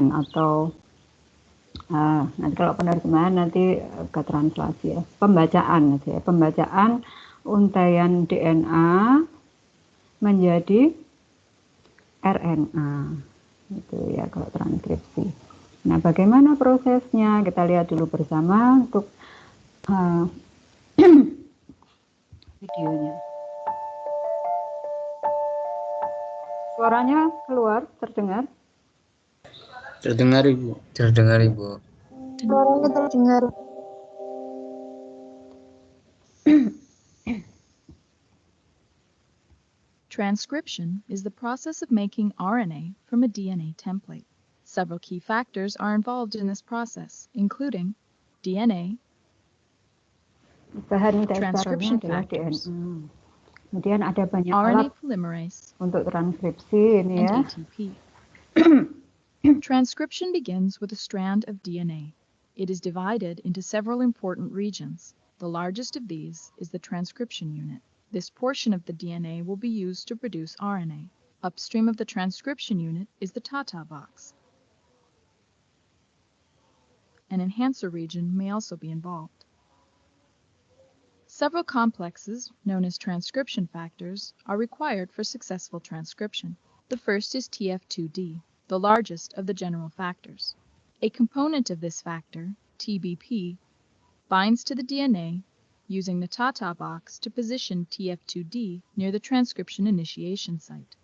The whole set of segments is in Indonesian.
atau nanti kalau penerjemahan nanti ke translasi ya, pembacaan aja ya, pembacaan untaian DNA menjadi RNA itu ya kalau transkripsi. Nah, bagaimana prosesnya? Kita lihat dulu bersama untuk videonya. Suaranya keluar, terdengar? Terdengar Ibu. Terdengar Ibu. Suaranya terdengar. Transcription is the process of making RNA from a DNA template. Several key factors are involved in this process, including DNA, Bahan dasarnya transcription adalah factors, DNA. Kemudian ada banyak RNA alat polymerase, untuk transkripsi ini and ya. ATP. Transcription begins with a strand of DNA. It is divided into several important regions. The largest of these is the transcription unit. This portion of the DNA will be used to produce RNA. Upstream of the transcription unit is the Tata box. An enhancer region may also be involved. Several complexes, known as transcription factors, are required for successful transcription. The first is TF2D, the largest of the general factors. A component of this factor, TBP, binds to the DNA using the Tata box to position TF2D near the transcription initiation site.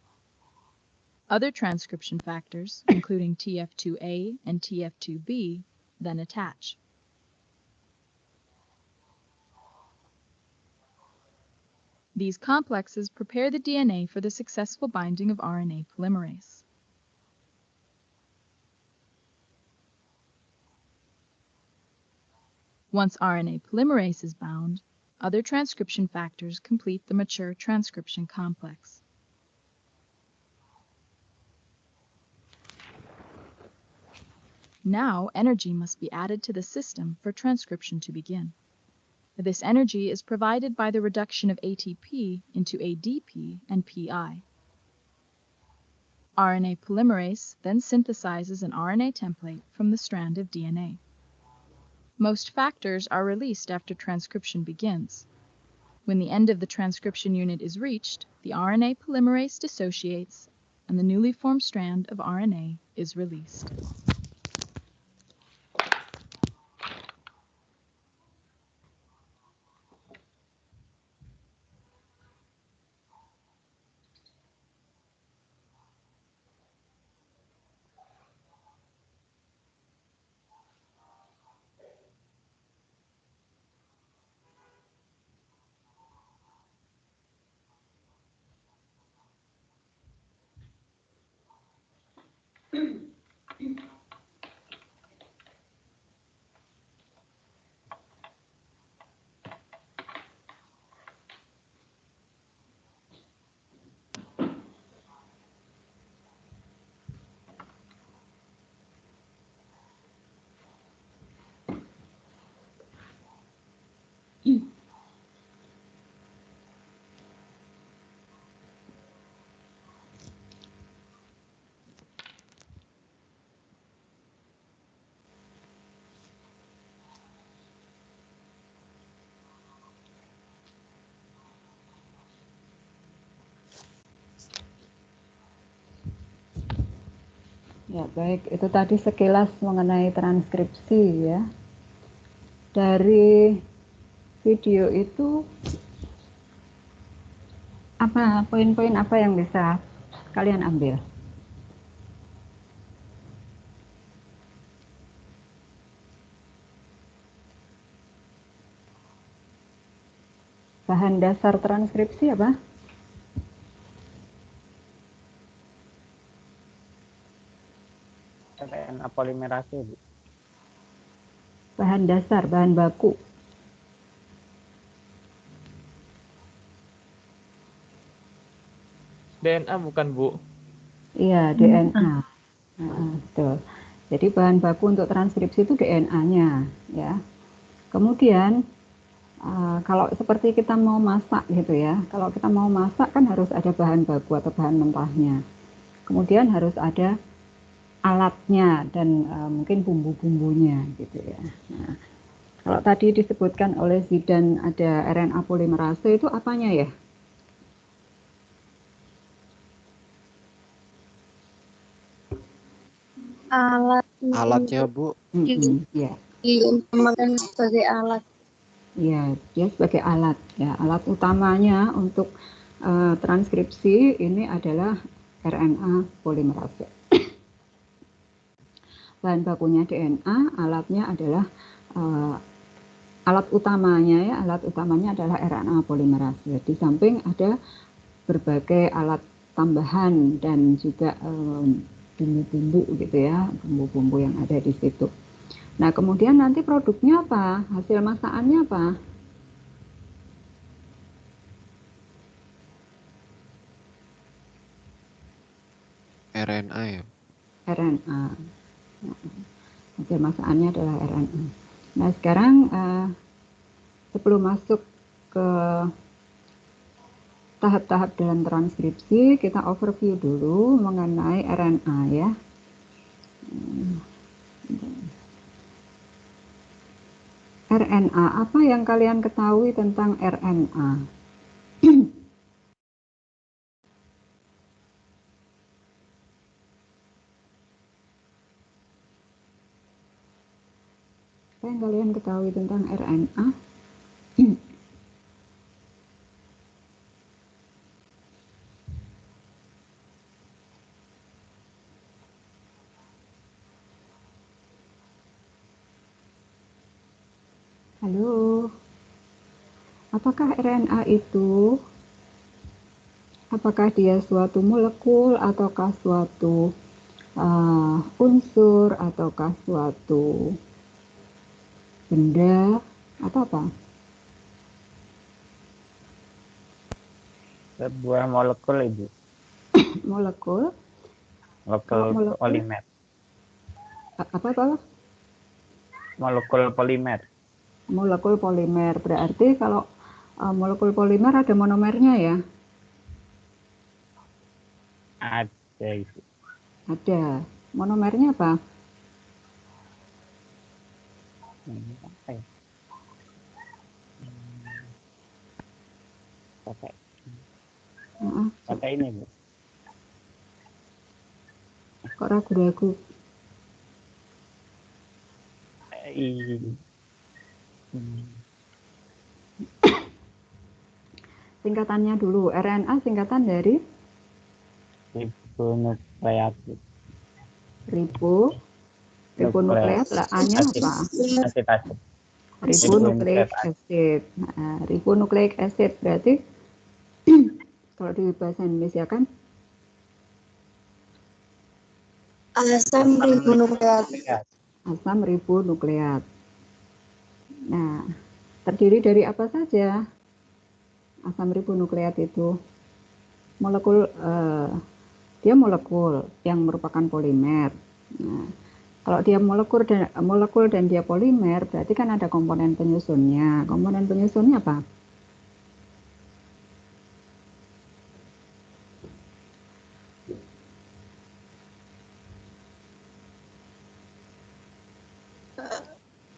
Other transcription factors, including TF2A and TF2B, then attach. These complexes prepare the DNA for the successful binding of RNA polymerase. Once RNA polymerase is bound, other transcription factors complete the mature transcription complex. Now, energy must be added to the system for transcription to begin. This energy is provided by the reduction of ATP into ADP and PI. RNA polymerase then synthesizes an RNA template from the strand of DNA. Most factors are released after transcription begins. When the end of the transcription unit is reached, the RNA polymerase dissociates and the newly formed strand of RNA is released. Ya, baik, itu tadi sekilas mengenai transkripsi ya. Dari video itu apa poin-poin apa yang bisa kalian ambil? Bahan dasar transkripsi apa? RNA polimerase, Bu. Bahan dasar, bahan baku. DNA bukan, Bu? Iya, DNA. Betul. Jadi bahan baku untuk transkripsi itu DNA-nya, ya. Kemudian kalau seperti kita mau masak gitu ya, kalau kita mau masak kan harus ada bahan baku atau bahan mentahnya. Kemudian harus ada alatnya dan mungkin bumbu-bumbunya gitu ya. Nah, kalau tadi disebutkan oleh Zidan ada RNA polimerase itu apanya ya? Alatnya Bu. Ya. Diumpamakan sebagai alat. Ya, dia sebagai alat ya. Alat utamanya untuk transkripsi ini adalah RNA polimerase. Bahan bakunya DNA, alatnya adalah alat utamanya adalah RNA polimerase. Di samping ada berbagai alat tambahan dan juga bumbu-bumbu gitu ya, bumbu-bumbu yang ada di situ. Nah, kemudian nanti produknya apa? Hasil masakannya apa? RNA ya. RNA. Hasil masakannya adalah RNA. Nah, sekarang sebelum masuk ke tahap-tahap dalam transkripsi, kita overview dulu mengenai RNA ya. RNA, apa yang kalian ketahui tentang RNA? Apa yang kalian ketahui tentang RNA? Halo, apakah RNA itu, apakah dia suatu molekul ataukah suatu unsur ataukah suatu benda atau apa? Sebuah molekul Ibu. Molekul. Molekul molekul polimer. apa? Molekul polimer. Molekul polimer. Berarti kalau molekul polimer ada monomernya ya? Ada Ibu. Ada. Monomernya apa? Apa ya? Pakai ini Bu. Kok ragu-ragu? Singkatannya dulu. RNA singkatan dari? Ribonukleat. Ribonukleat lah, A-nya apa? Asid. Ribonucleic acid. Nah, ribonucleic acid berarti kalau di bahasa Indonesia kan Asam ribonukleat. asam ribonukleat. Nah, terdiri dari apa saja asam ribonukleat itu? Molekul, dia molekul yang merupakan polimer. Nah, kalau dia molekul dan dia polimer, berarti kan ada komponen penyusunnya. Komponen penyusunnya apa?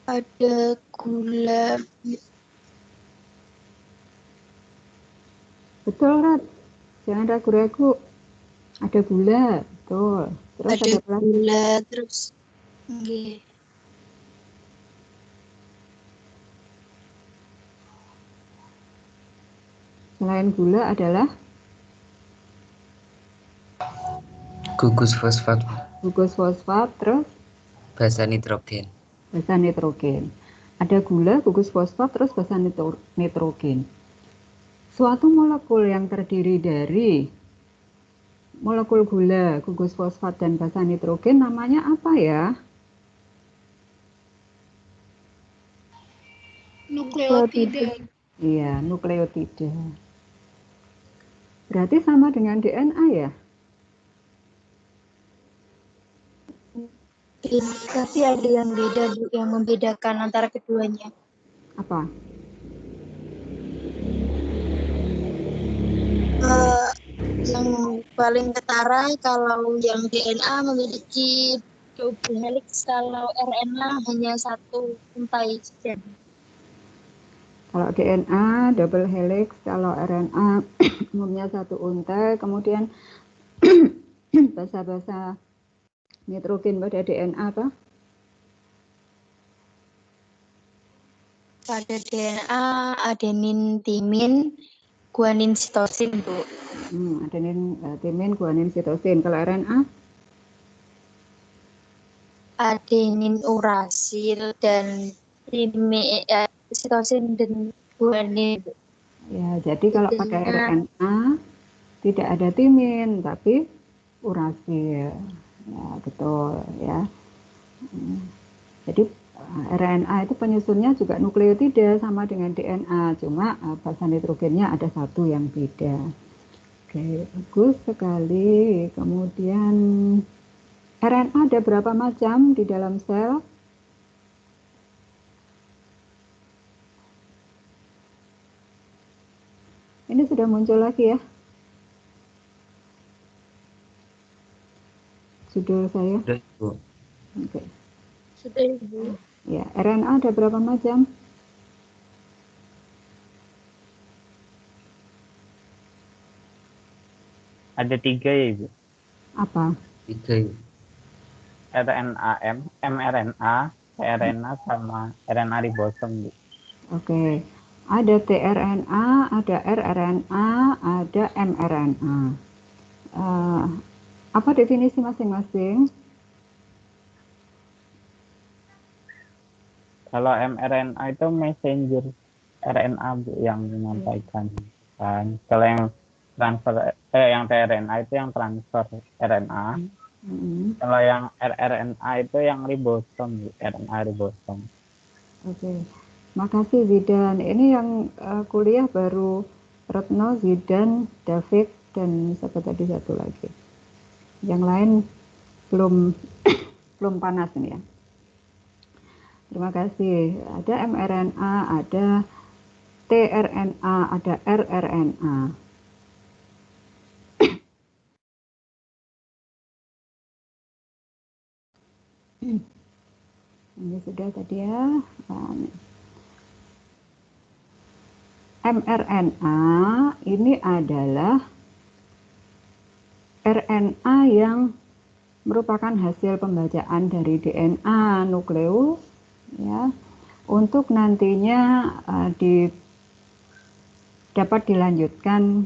Ada gula. Betul, Rat. Jangan ragu-ragu. Ada gula, betul. Terus ada apa lagi? Gula, terus nggih. Selain gula adalah Gugus fosfat. gugus fosfat, terus Basa nitrogen. basa nitrogen. Ada gula, gugus fosfat, terus basa nitrogen. Suatu molekul yang terdiri dari molekul gula, gugus fosfat, dan basa nitrogen namanya apa ya? Nukleotida. Iya, nukleotida. Berarti sama dengan DNA ya? Tapi ada yang beda Bu, yang membedakan antara keduanya. Apa? Yang paling ketara kalau yang DNA memiliki double helix, kalau RNA hanya satu untai saja. Kalau DNA double helix, kalau RNA umumnya satu untai. Kemudian basa-basa nitrogen pada DNA apa? Pada DNA adenin, timin, guanin, sitosin, Bu. Adenin, timin, guanin, sitosin. Kalau RNA? Adenin, urasil, dan sitosin dan guanin. Ya, jadi kalau pakai RNA tidak ada timin, tapi urasil. Ya, betul ya. Jadi RNA itu penyusunnya juga nukleotida sama dengan DNA, cuma basa nitrogennya ada satu yang beda. Oke, bagus sekali. Kemudian RNA ada berapa macam di dalam sel? Ini sudah muncul lagi ya judul saya. Sudah, Bu. Oke. Sudah, Bu. Ya, RNA ada berapa macam? Ada 3 ya, Ibu. Apa? 3 ya. RNA-M, mRNA, tRNA, sama RNA ribosom, Bu. Oke. Ada tRNA, ada rRNA, ada mRNA. Apa definisi masing-masing? Kalau mRNA itu messenger RNA, Bu, yang menyampaikan kan. Kalau yang yang tRNA itu yang transfer RNA. Kalau yang rRNA itu yang ribosom, Bu, RNA ribosom. Oke. Makasih Zidan. Ini yang kuliah baru Retno, Zidan, David, dan siapa tadi satu lagi. Yang lain belum panas ini ya. Terima kasih. Ada mRNA, ada tRNA, ada rRNA. Ini sudah tadi ya. mRNA ini adalah RNA yang merupakan hasil pembacaan dari DNA nukleus ya, untuk nantinya dapat dilanjutkan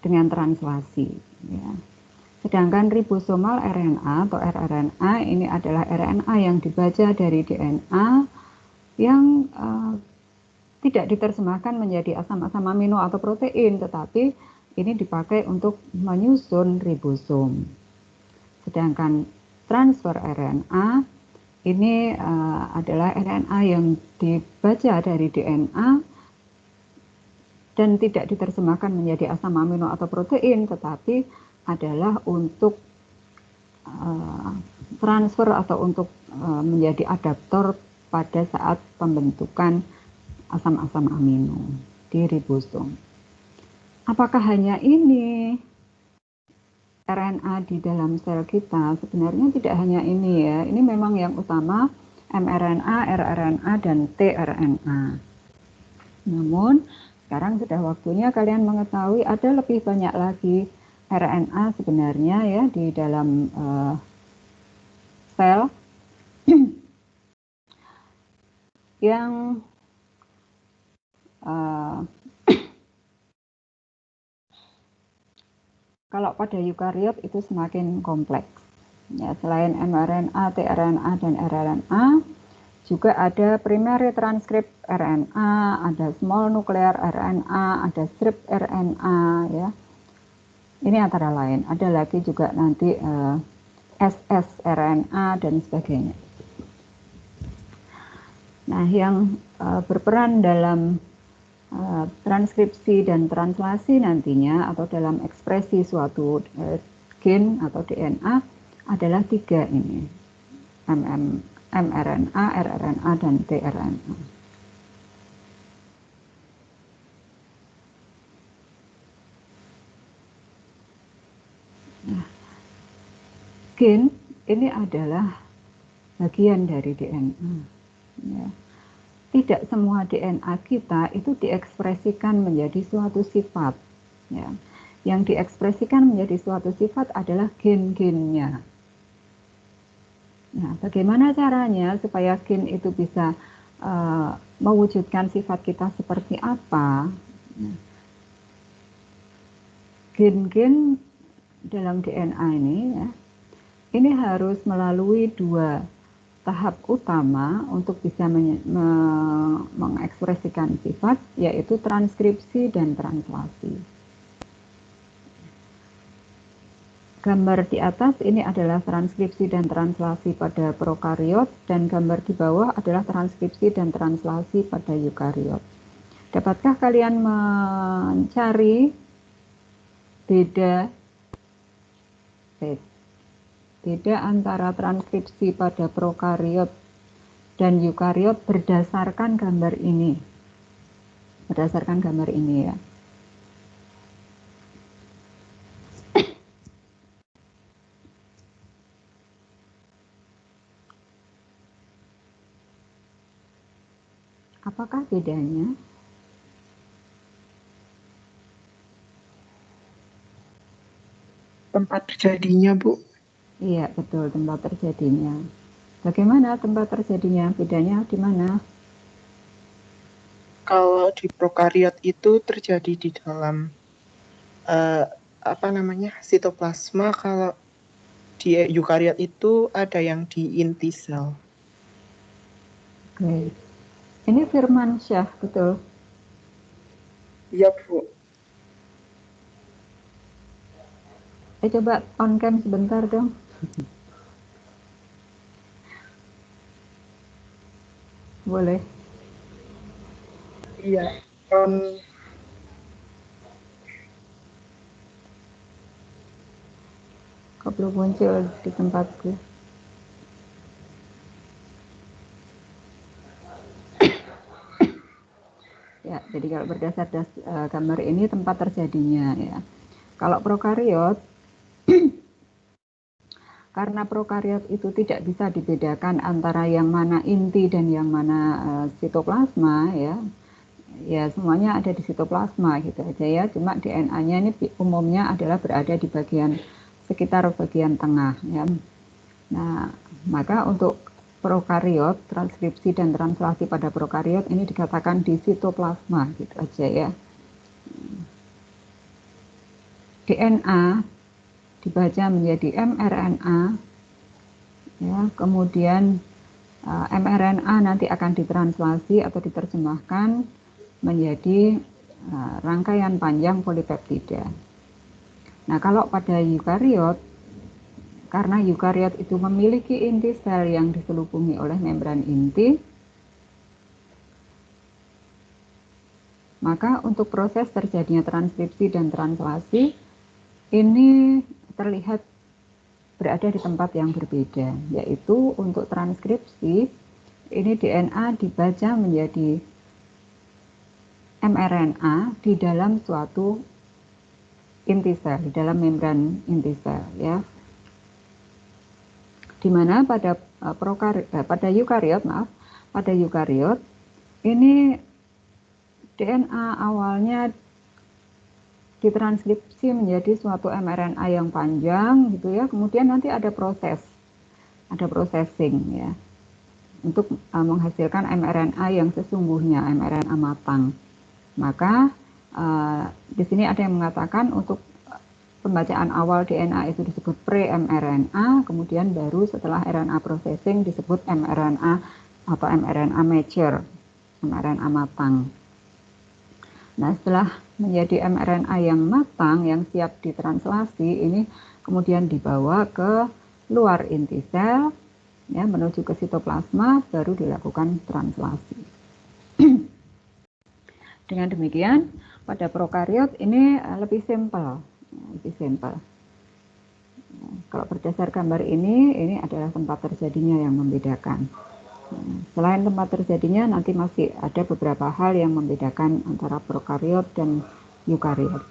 dengan translasi ya. Sedangkan ribosomal RNA atau rRNA ini adalah RNA yang dibaca dari DNA yang tidak diterjemahkan menjadi asam-asam amino atau protein, tetapi ini dipakai untuk menyusun ribosom. Sedangkan transfer RNA ini adalah RNA yang dibaca dari DNA dan tidak diterjemahkan menjadi asam amino atau protein, tetapi adalah untuk transfer atau untuk menjadi adaptor pada saat pembentukan asam-asam amino di ribosom. Apakah hanya ini RNA di dalam sel kita? Sebenarnya tidak hanya ini ya. Ini memang yang utama mRNA, rRNA, dan tRNA. Namun sekarang sudah waktunya kalian mengetahui ada lebih banyak lagi RNA sebenarnya ya di dalam sel yang kalau pada eukariot itu semakin kompleks. Ya, selain mRNA, tRNA, dan rRNA, juga ada primary transcript RNA, ada small nuclear RNA, ada strip RNA, ya. Ini antara lain. Ada lagi juga nanti ssRNA dan sebagainya. Nah, yang berperan dalam transkripsi dan translasi nantinya atau dalam ekspresi suatu gen atau DNA adalah 3 ini, mRNA, rRNA, dan tRNA. gen ini adalah bagian dari DNA. Ya. Tidak semua DNA kita itu diekspresikan menjadi suatu sifat. Ya. Yang diekspresikan menjadi suatu sifat adalah gen-gennya. Nah, bagaimana caranya supaya gen itu bisa mewujudkan sifat kita seperti apa? Nah, gen-gen dalam DNA ini, ya, ini harus melalui dua tahap utama untuk bisa mengekspresikan sifat, yaitu transkripsi dan translasi. Gambar di atas ini adalah transkripsi dan translasi pada prokariot, dan gambar di bawah adalah transkripsi dan translasi pada eukariot. Dapatkah kalian mencari beda antara transkripsi pada prokariot dan eukariot berdasarkan gambar ini? Berdasarkan gambar ini, ya. Apakah bedanya? Tempat terjadinya, Bu. Iya, betul, tempat terjadinya. Bagaimana tempat terjadinya? Bedanya di mana? Kalau di prokariot itu terjadi di dalam sitoplasma. Kalau di eukariot itu ada yang di inti sel. Oke. Ini Firmansyah, betul? Iya, Bu. Coba on cam sebentar dong. Boleh. Iya. Kok belum muncul di tempatku? Ya, jadi kalau berdasar gambar ini tempat terjadinya, ya. Kalau prokariot, karena prokariot itu tidak bisa dibedakan antara yang mana inti dan yang mana sitoplasma, ya. Ya, semuanya ada di sitoplasma gitu aja, ya. Cuma DNA-nya ini umumnya adalah berada di sekitar bagian tengah, ya. Nah, maka untuk prokariot, transkripsi dan translasi pada prokariot ini dikatakan di sitoplasma gitu aja, ya. DNA dibaca menjadi mRNA, ya, kemudian mRNA nanti akan ditranslasi atau diterjemahkan menjadi rangkaian panjang polipeptida. Nah, kalau pada eukariot, karena eukariot itu memiliki inti sel yang diselubungi oleh membran inti, maka untuk proses terjadinya transkripsi dan translasi ini terlihat berada di tempat yang berbeda, yaitu untuk transkripsi ini DNA dibaca menjadi mRNA di dalam suatu inti sel, di dalam membran inti sel, ya. Di mana pada eukariot ini DNA awalnya ditranskripsi menjadi suatu mRNA yang panjang gitu, ya. Kemudian nanti ada processing, ya, untuk menghasilkan mRNA yang sesungguhnya, mRNA matang. Maka di sini ada yang mengatakan untuk pembacaan awal DNA itu disebut pre-mRNA, kemudian baru setelah RNA processing disebut mRNA atau mRNA mature, mRNA matang. Nah, setelah menjadi mRNA yang matang, yang siap ditranslasi, ini kemudian dibawa ke luar inti sel, ya, menuju ke sitoplasma, baru dilakukan translasi. Dengan demikian, pada prokariot ini lebih simpel. Kalau berdasar gambar ini adalah tempat terjadinya yang membedakan. Selain tempat terjadinya, nanti masih ada beberapa hal yang membedakan antara prokariot dan eukariot.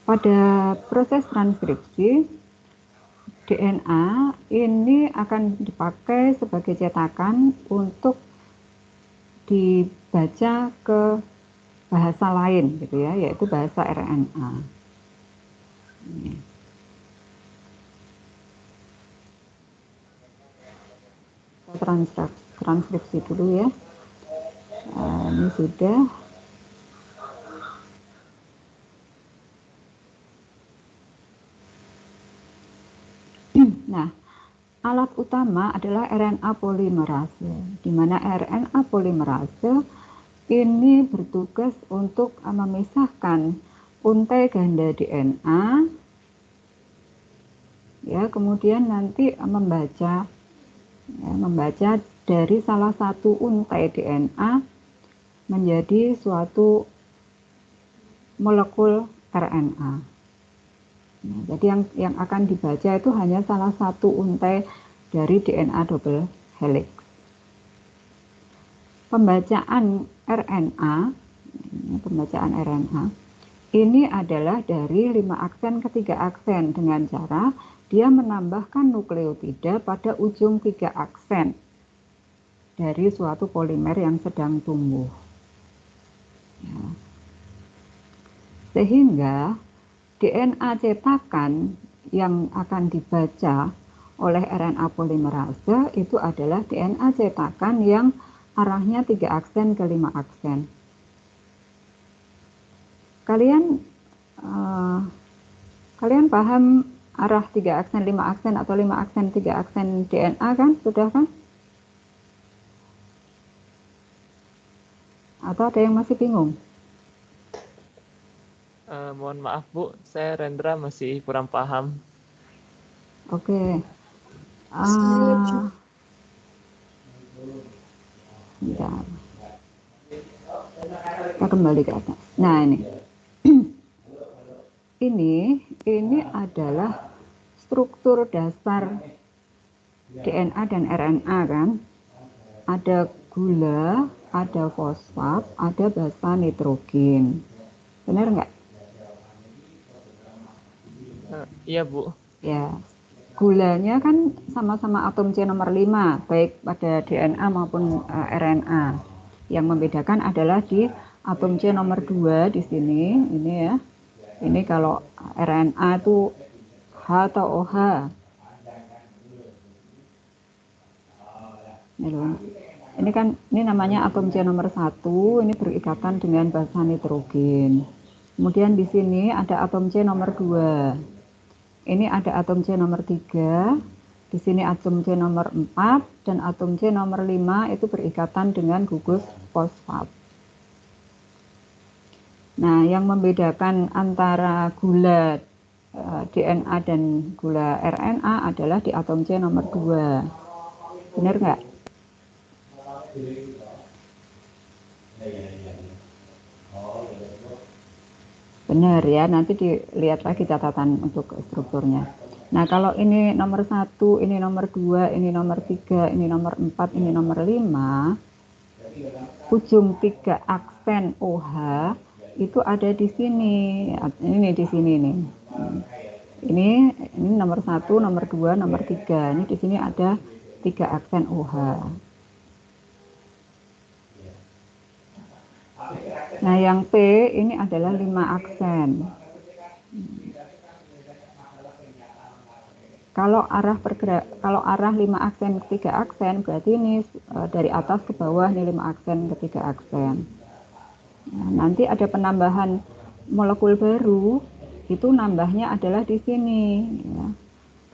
pada proses transkripsi, DNA ini akan dipakai sebagai cetakan untuk dibaca ke bahasa lain gitu ya, yaitu bahasa RNA. Transkripsi dulu ya. Ini sudah. Nah, alat utama adalah RNA polimerase, di mana RNA polimerase ini bertugas untuk memisahkan untai ganda DNA, ya, kemudian nanti membaca dari salah satu untai DNA menjadi suatu molekul RNA. Nah, jadi yang akan dibaca itu hanya salah satu untai dari DNA double helix. Pembacaan RNA ini adalah dari 5 aksen ke 3 aksen dengan cara dia menambahkan nukleotida pada ujung 3 aksen dari suatu polimer yang sedang tumbuh. Ya. Sehingga DNA cetakan yang akan dibaca oleh RNA polimerase itu adalah DNA cetakan yang arahnya 3 aksen ke 5 aksen. Kalian paham arah 3 aksen, 5 aksen atau 5 aksen, 3 aksen DNA kan? Sudah kan? Atau ada yang masih bingung? Mohon maaf Bu, saya Rendra masih kurang paham. Oke. Bentar. Kita kembali ke atas. Nah ini adalah struktur dasar DNA dan RNA kan. Ada gula, ada fosfat, ada basa nitrogen. Benar nggak? Iya Bu. Ya, gulanya kan sama-sama atom C nomor 5, baik pada DNA maupun RNA. Yang membedakan adalah di atom C nomor 2 di sini, ini ya. Ini kalau RNA itu H atau OH. Ini kan namanya atom C nomor 1, ini berikatan dengan basa nitrogen. Kemudian di sini ada atom C nomor 2. Ini ada atom C nomor 3, di sini atom C nomor 4, dan atom C nomor 5 itu berikatan dengan gugus fosfat. Nah, yang membedakan antara gula DNA dan gula RNA adalah di atom C nomor 2. Benar nggak? Benar ya, nanti dilihat lagi catatan untuk strukturnya. Nah, kalau ini nomor 1, ini nomor 2, ini nomor 3, ini nomor 4, ini nomor 5, ujung 3 aksen OH itu ada di sini. Ini di sini nih. Ini nomor 1, nomor 2, nomor 3. Ini di sini ada 3 aksen OH. Nah, yang P ini adalah 5 aksen. Kalau arah 5 aksen ke 3 aksen, berarti ini dari atas ke bawah ini 5 aksen ke 3 aksen. Nah, nanti ada penambahan molekul baru, itu nambahnya adalah di sini. Ya.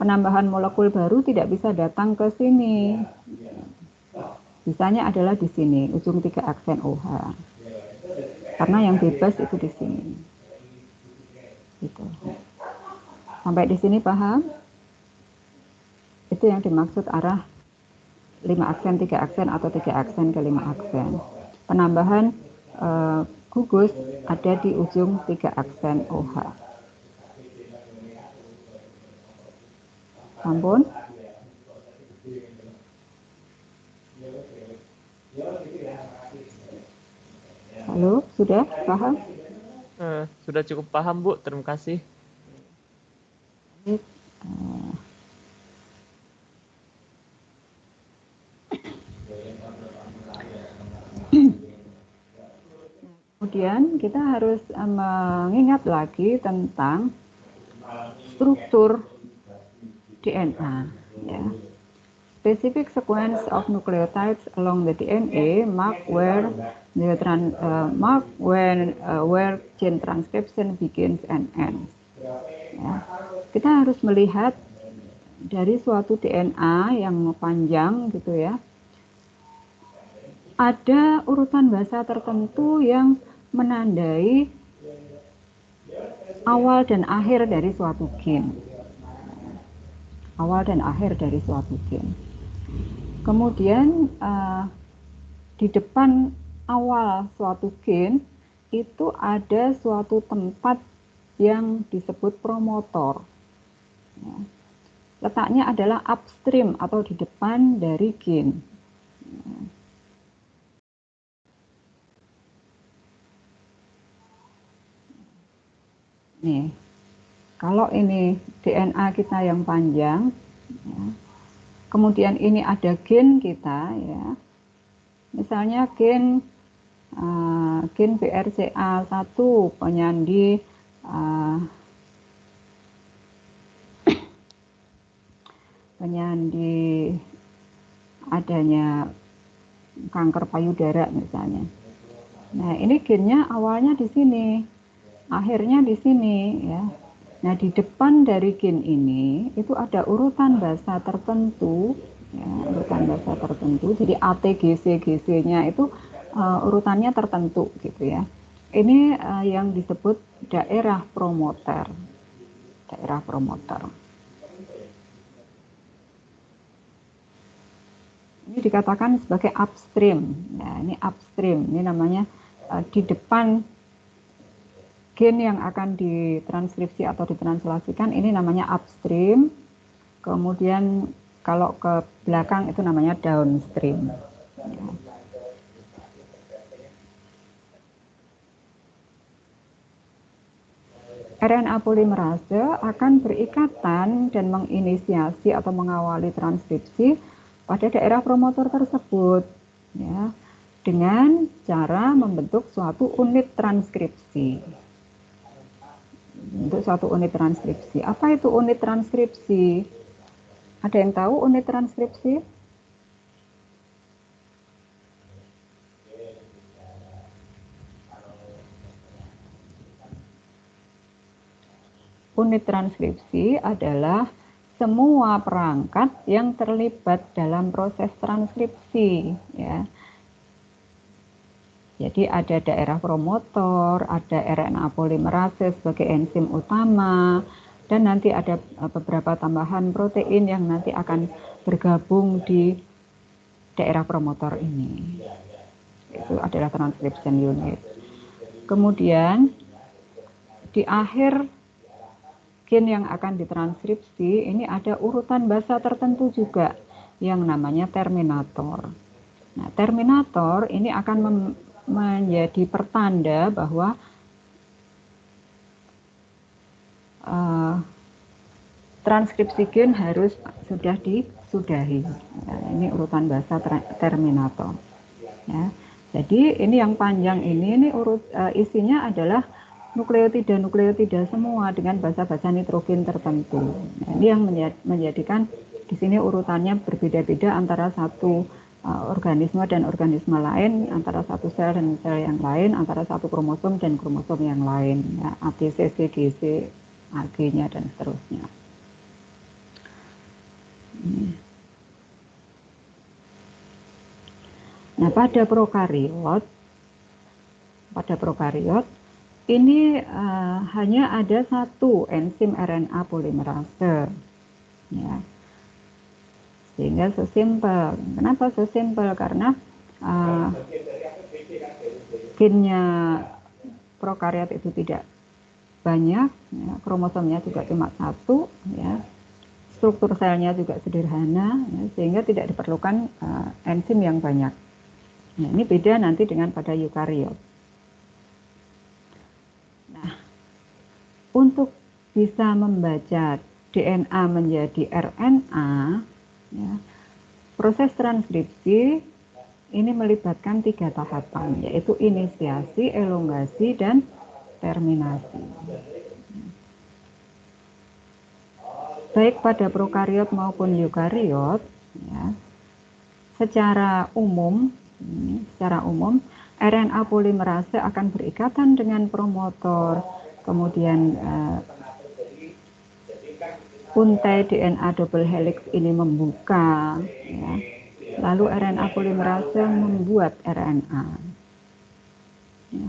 Penambahan molekul baru tidak bisa datang ke sini. Bisanya adalah di sini, ujung 3 aksen OH. Karena yang bebas itu di sini. Gitu. Sampai di sini paham? Itu yang dimaksud arah 5 aksen, 3 aksen atau 3 aksen ke 5 aksen. Penambahan gugus ada di ujung 3 aksen OH. Ampun. Halo, sudah paham? Sudah cukup paham, Bu. Terima kasih. Kemudian kita harus mengingat lagi tentang struktur DNA. Ya. Specific sequence of nucleotides along the DNA mark where gene transcription begins and ends. Ya. Kita harus melihat dari suatu DNA yang panjang gitu ya. Ada urutan bahasa tertentu yang menandai awal dan akhir dari suatu gen. Awal dan akhir dari suatu gen. Kemudian di depan awal suatu gen itu ada suatu tempat yang disebut promotor. Ya. Letaknya adalah upstream atau di depan dari gen. Ya. Nih, kalau ini DNA kita yang panjang, ya, kemudian ini ada gen kita, ya, misalnya gen BRCA1 penyandi adanya kanker payudara misalnya. Nah, ini gennya awalnya di sini. Akhirnya di sini ya. Nah, di depan dari gen ini itu ada urutan bahasa tertentu, ya, urutan bahasa tertentu. Jadi ATGC-GC-nya itu urutannya tertentu gitu ya. Ini yang disebut daerah promoter. Daerah promoter. Ini dikatakan sebagai upstream. Ya, ini upstream. Ini namanya di depan gen yang akan ditranskripsi atau ditranslasikan ini namanya upstream. Kemudian kalau ke belakang itu namanya downstream. Ya. RNA polimerase akan berikatan dan menginisiasi atau mengawali transkripsi pada daerah promotor tersebut, ya, dengan cara membentuk suatu unit transkripsi. Untuk suatu unit transkripsi. Apa itu unit transkripsi? Ada yang tahu unit transkripsi? Unit transkripsi adalah semua perangkat yang terlibat dalam proses transkripsi, ya. Jadi ada daerah promotor, ada RNA polimerase sebagai enzim utama, dan nanti ada beberapa tambahan protein yang nanti akan bergabung di daerah promotor ini. Itu adalah transcription unit. Kemudian di akhir gen yang akan ditranskripsi ini ada urutan bahasa tertentu juga yang namanya terminator. Nah, terminator ini akan menjadi pertanda bahwa transkripsi gen harus sudah disudahi. Nah, ini urutan bahasa terminator. Ya. Jadi ini yang panjang ini isinya adalah nukleotida semua dengan bahasa-bahasa nitrogen tertentu. Nah, ini yang menjadikan di sini urutannya berbeda-beda antara satu organisme dan organisme lain, antara satu sel dan sel yang lain, antara satu kromosom dan kromosom yang lain, ya, ATC, CGC, AG-nya dan seterusnya. Nah, pada prokariot ini hanya ada satu enzim RNA polimerase, ya. Sehingga so simple. Kenapa so simple? Karena gennya prokariot itu tidak banyak, ya, kromosomnya juga cuma satu, ya. Struktur selnya juga sederhana, ya, sehingga tidak diperlukan enzim yang banyak. Nah, ini beda nanti dengan pada eukariot. untuk bisa membaca DNA menjadi RNA, ya, proses transkripsi ini melibatkan 3 tahapan, yaitu inisiasi, elongasi, dan terminasi. Baik pada prokariot maupun eukariot, ya, secara umum RNA polimerase akan berikatan dengan promotor, kemudian untai DNA double helix ini membuka, ya. Lalu RNA polimerase membuat RNA. Ya.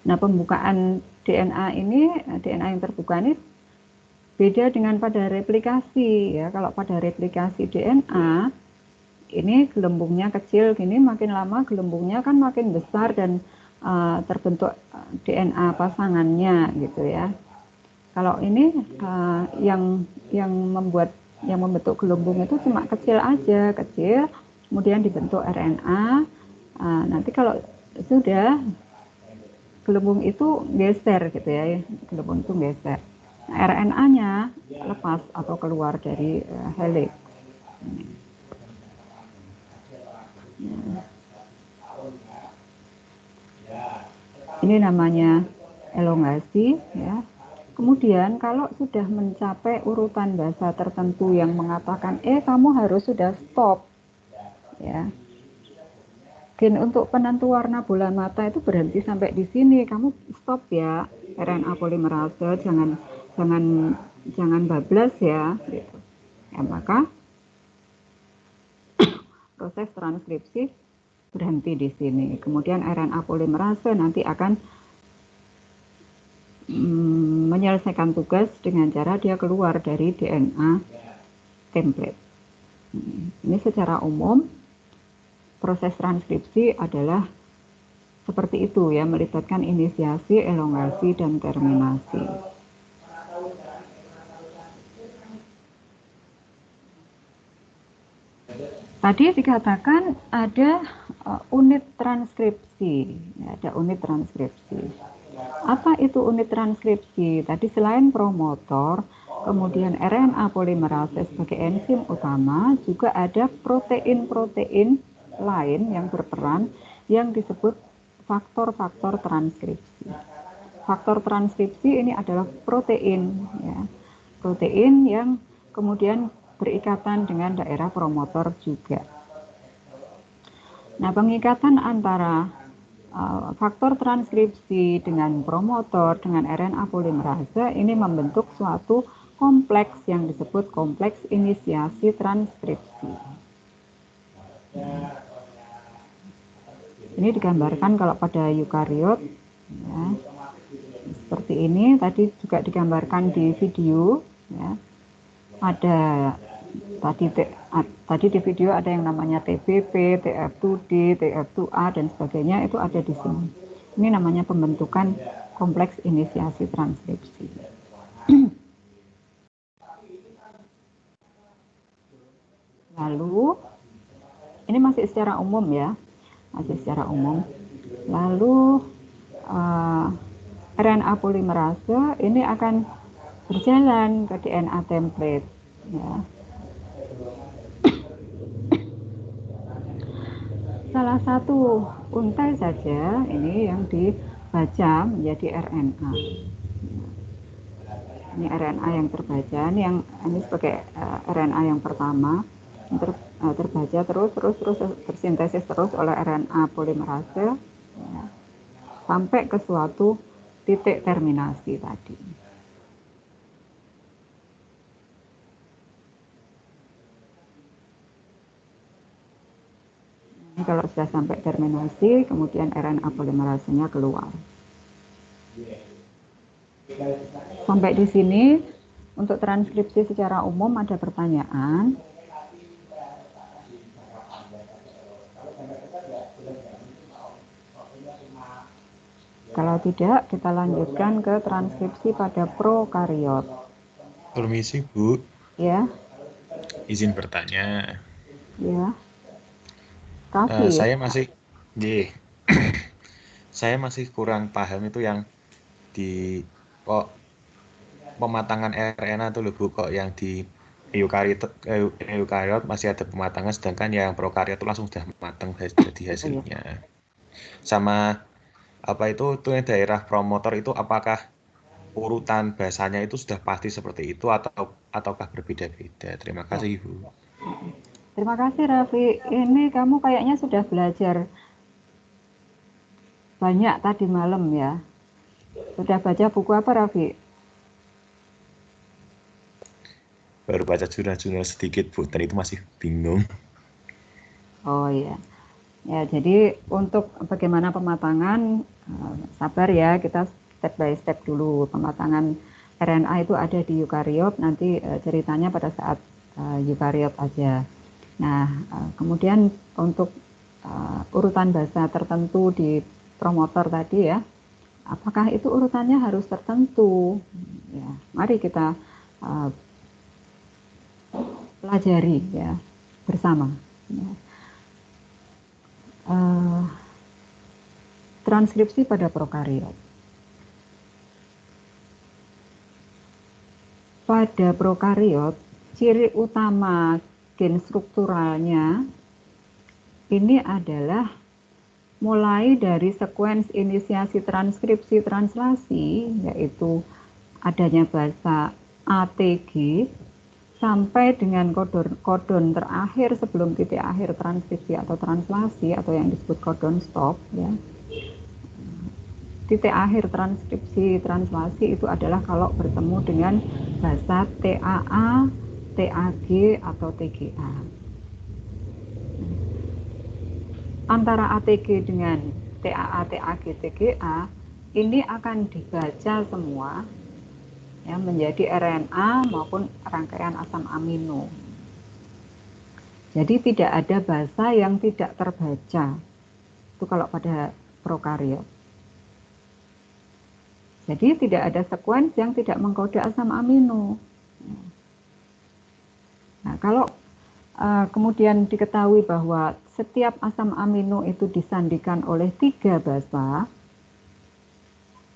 Nah, pembukaan DNA yang terbuka ini beda dengan pada replikasi, ya. Kalau pada replikasi DNA ini gelembungnya kecil gini, makin lama gelembungnya kan makin besar dan terbentuk DNA pasangannya gitu ya. Kalau ini yang membentuk gelembung itu cuma kecil aja, kemudian dibentuk RNA. Nanti kalau sudah gelembung itu geser gitu ya, gelembung itu geser. RNA-nya lepas atau keluar dari helix. Ini namanya elongasi, ya. Kemudian kalau sudah mencapai urutan bahasa tertentu yang mengatakan kamu harus sudah stop, ya. Gen untuk penentu warna bola mata itu berhenti sampai di sini, kamu stop ya, RNA polimerase, jangan bablas ya, gitu. Ya, maka proses transkripsi berhenti di sini. Kemudian RNA polimerase nanti akan menyelesaikan tugas dengan cara dia keluar dari DNA template. Ini secara umum proses transkripsi adalah seperti itu ya, melibatkan inisiasi, elongasi, dan terminasi. Tadi dikatakan ada unit transkripsi, ya, ada unit transkripsi. Apa itu unit transkripsi? Tadi selain promotor, kemudian RNA polimerase sebagai enzim utama, juga ada protein-protein lain yang berperan yang disebut faktor-faktor transkripsi. Faktor transkripsi ini adalah protein, ya. Protein yang kemudian berikatan dengan daerah promotor juga. Nah, pengikatan antara faktor transkripsi dengan promotor dengan RNA polimerase ini membentuk suatu kompleks yang disebut kompleks inisiasi transkripsi. Ini digambarkan kalau pada eukariot, ya, seperti ini. Tadi juga digambarkan di video, ya. Tadi di video ada yang namanya TBP, TF2D, TF2A dan sebagainya, itu ada di sini. Ini namanya pembentukan kompleks inisiasi transkripsi. Lalu ini masih secara umum ya, Lalu RNA polimerase ini akan berjalan ke DNA template, ya. Salah satu untai saja ini yang dibaca menjadi RNA. Ini RNA yang terbaca, ini sebagai RNA yang pertama, terbaca terus bersintesis terus oleh RNA polimerase, ya, sampai ke suatu titik terminasi tadi. Ini kalau sudah sampai terminasi, kemudian RNA polimerasenya keluar. Sampai di sini, untuk transkripsi secara umum ada pertanyaan? Kalau tidak, kita lanjutkan ke transkripsi pada prokariot. Permisi, Bu. Ya. Izin bertanya. Ya. Tapi saya masih kurang paham itu yang di pematangan RNA tuh loh Bu, kok yang di eukariot masih ada pematangan, sedangkan yang prokariot itu langsung sudah matang jadi hasilnya. Sama apa itu tuh yang daerah promotor itu, apakah urutan bahasanya itu sudah pasti seperti itu ataukah berbeda-beda? Terima kasih Bu. Terima kasih Raffi. Ini kamu kayaknya sudah belajar banyak tadi malam ya. Sudah baca buku apa Raffi? Baru baca jurnal-jurnal sedikit Bu, dan itu masih bingung. Oh iya. Ya, jadi untuk bagaimana pematangan, sabar ya, kita step by step dulu. Pematangan RNA itu ada di eukariot, nanti ceritanya pada saat eukariot aja. Nah, kemudian untuk urutan basa tertentu di promotor tadi ya, apakah itu urutannya harus tertentu? Ya, mari kita pelajari ya bersama. Ya. Transkripsi pada prokariot. Pada prokariot, ciri utama gen strukturalnya ini adalah mulai dari sekuens inisiasi transkripsi translasi, yaitu adanya bahasa ATG, sampai dengan kodon terakhir sebelum titik akhir transkripsi atau translasi atau yang disebut kodon stop ya. Titik akhir transkripsi translasi itu adalah kalau bertemu dengan bahasa TAA, TAG atau TGA. Antara ATG dengan TAA, TAG, TGA ini akan dibaca semua ya, menjadi RNA maupun rangkaian asam amino. Jadi tidak ada bahasa yang tidak terbaca. Itu kalau pada prokariot. Jadi tidak ada sekuens yang tidak mengkode asam amino. Nah, kalau kemudian diketahui bahwa setiap asam amino itu disandikan oleh 3 basa,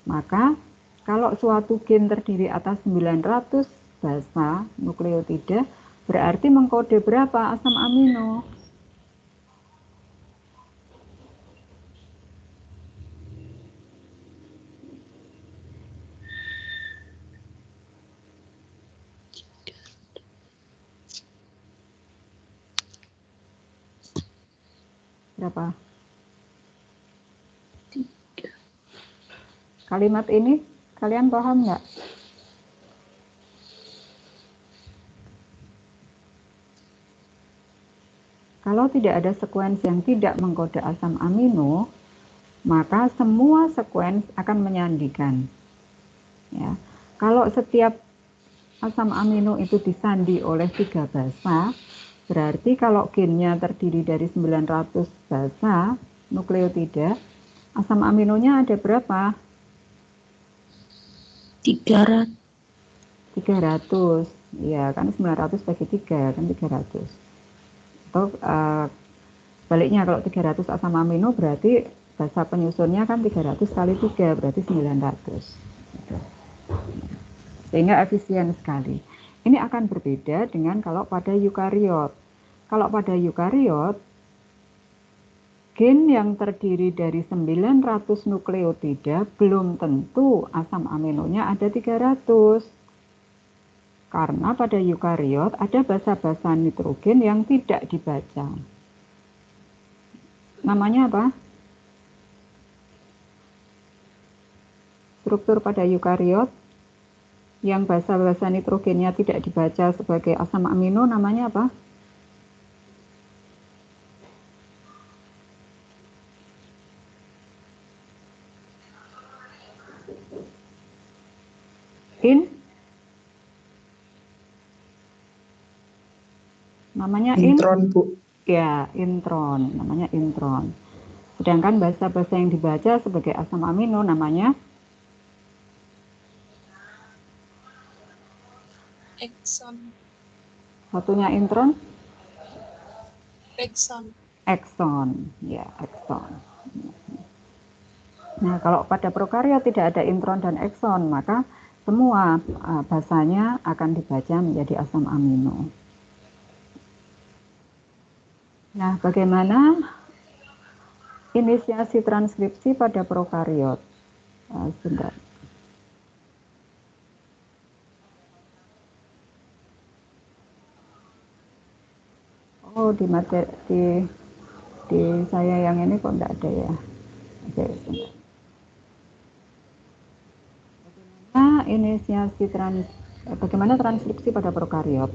maka kalau suatu gen terdiri atas 900 basa nukleotida, berarti mengkode berapa asam amino? Berapa? 3. Kalimat ini kalian paham nggak? Kalau tidak ada sekuens yang tidak mengkode asam amino, maka semua sekuens akan menyandikan. Ya. Kalau setiap asam amino itu disandi oleh 3 basa, berarti kalau gennya terdiri dari 900 basa nukleotida, asam aminonya ada berapa? 300. 300. Ya, kan 900 bagi 3 kan 300. Atau sebaliknya kalau 300 asam amino berarti basa penyusunnya kan 300 kali 3 berarti 900. Sehingga efisien sekali. Ini akan berbeda dengan kalau pada eukariot. Kalau pada eukariot, gen yang terdiri dari 900 nukleotida belum tentu asam aminonya ada 300. Karena pada eukariot ada basa-basa nitrogen yang tidak dibaca. Namanya apa? Struktur pada eukariot yang basa-basa nitrogennya tidak dibaca sebagai asam amino namanya apa? Namanya intron, Bu. Ya, intron. Namanya intron. Sedangkan basa-basa yang dibaca sebagai asam amino namanya Exon. satunya intron? Exon. Exon. Ya, exon. Nah, kalau pada prokariot tidak ada intron dan exon, maka semua basanya akan dibaca menjadi asam amino. Nah, bagaimana inisiasi transkripsi pada prokariot? Sebentar. Oh, di saya yang ini kok enggak ada ya. Oke, sebentar. Bagaimana transkripsi pada prokariot?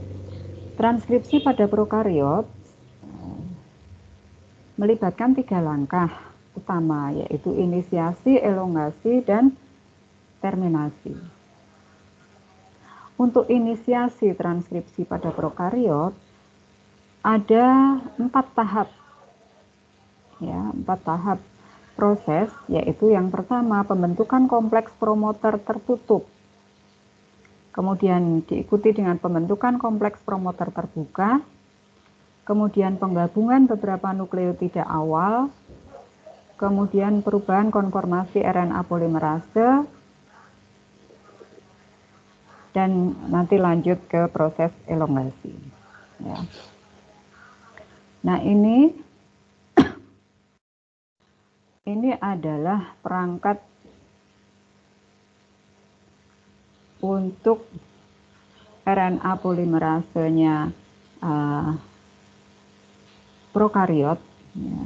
Transkripsi pada prokariot melibatkan 3 langkah utama, yaitu inisiasi, elongasi, dan terminasi. Untuk inisiasi transkripsi pada prokariot ada 4 tahap, ya, 4 tahap proses, yaitu yang pertama pembentukan kompleks promoter tertutup, kemudian diikuti dengan pembentukan kompleks promoter terbuka, kemudian penggabungan beberapa nukleotida awal, kemudian perubahan konformasi RNA polimerase, dan nanti lanjut ke proses elongasi. Ya. Nah, ini adalah perangkat untuk RNA polimerasenya prokariot. Ya.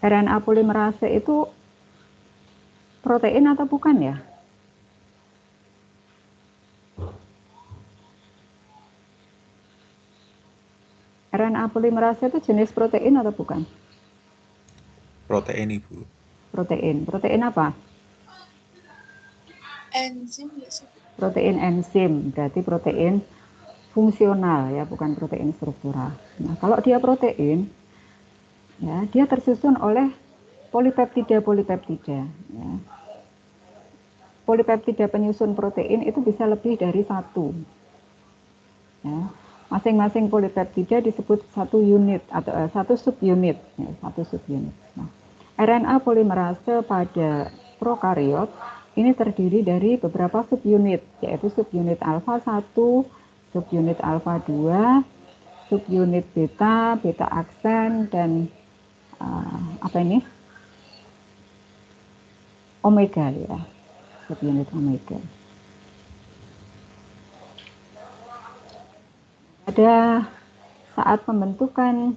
RNA polimerase itu protein atau bukan ya? RNA polimerase itu jenis protein atau bukan? Protein, Ibu. Protein. Protein apa? Enzim ya sih. Protein enzim, berarti protein fungsional ya, bukan protein struktural. Nah, kalau dia protein, ya, dia tersusun oleh polipeptida. Ya. Polipeptida penyusun protein itu bisa lebih dari 1. Ya. Masing-masing polipeptida disebut 1 unit atau 1 subunit, ya, 1 subunit. Nah, RNA polimerase pada prokariot ini terdiri dari beberapa subunit, yaitu subunit alfa 1, subunit alfa 2, subunit beta, beta aksen, dan omega, ya, subunit omega. Pada saat pembentukan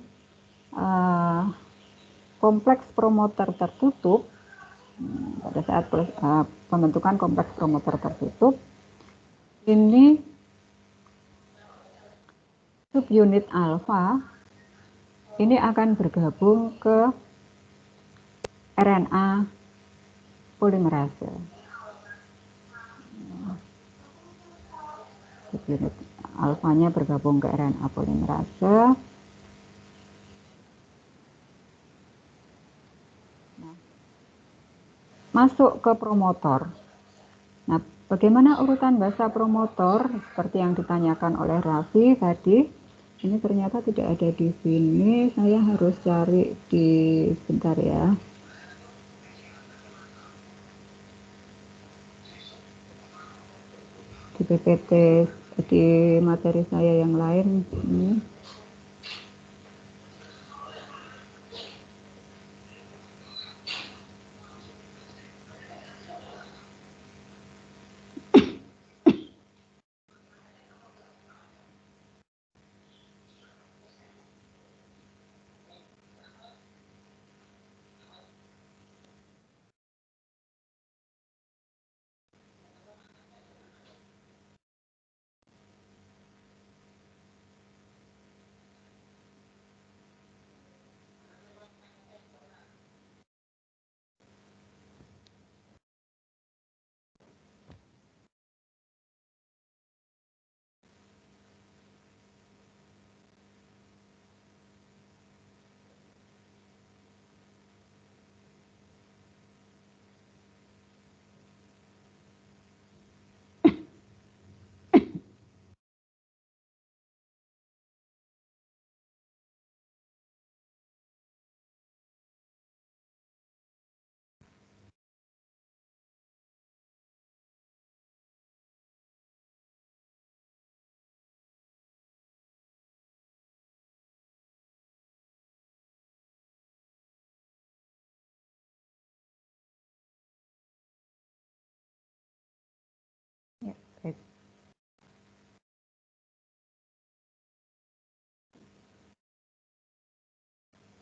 kompleks promoter tertutup, ini subunit alfa ini akan bergabung ke RNA polimerase. Subunit alfanya bergabung ke RNA polimerase. Masuk ke promotor. Nah, bagaimana urutan bahasa promotor seperti yang ditanyakan oleh Raffi tadi? Ini ternyata tidak ada di sini. Saya harus cari sebentar ya. Di PPT, di materi saya yang lain. Ini.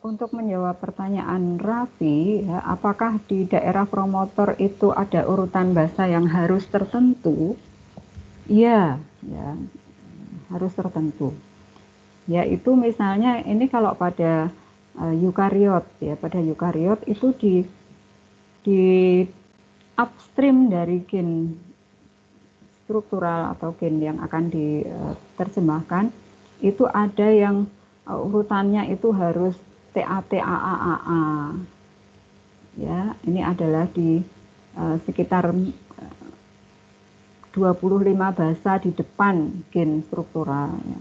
untuk menjawab pertanyaan Raffi, ya, apakah di daerah promotor itu ada urutan bahasa yang harus tertentu? Iya, ya, harus tertentu. Yaitu misalnya ini kalau pada eukariot, ya, pada eukariot itu di upstream dari gen struktural atau gen yang akan diterjemahkan itu ada yang urutannya itu harus TATAAA. Ya, ini adalah di sekitar 25 bahasa di depan gen struktural. Ya.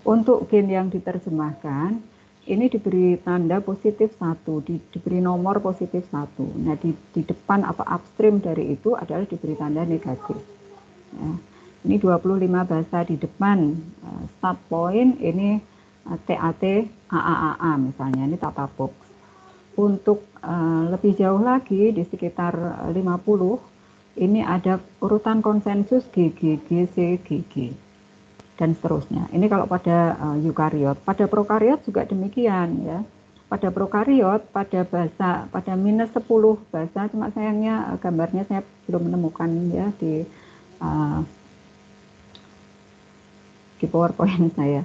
Untuk gen yang diterjemahkan, ini diberi tanda positif 1, diberi nomor positif 1. Nah, di depan atau upstream dari itu adalah diberi tanda negatif. Ya. Ini 25 bahasa di depan, start point ini TAT AAAA misalnya, ini tata box. Untuk lebih jauh lagi di sekitar 50, ini ada urutan konsensus GG, GC, GG, dan seterusnya. Ini kalau pada eukariot. Pada prokariot juga demikian ya. Pada prokariot, pada bahasa, pada minus 10 bahasa, cuma sayangnya gambarnya saya belum menemukan ya di PowerPoint saya.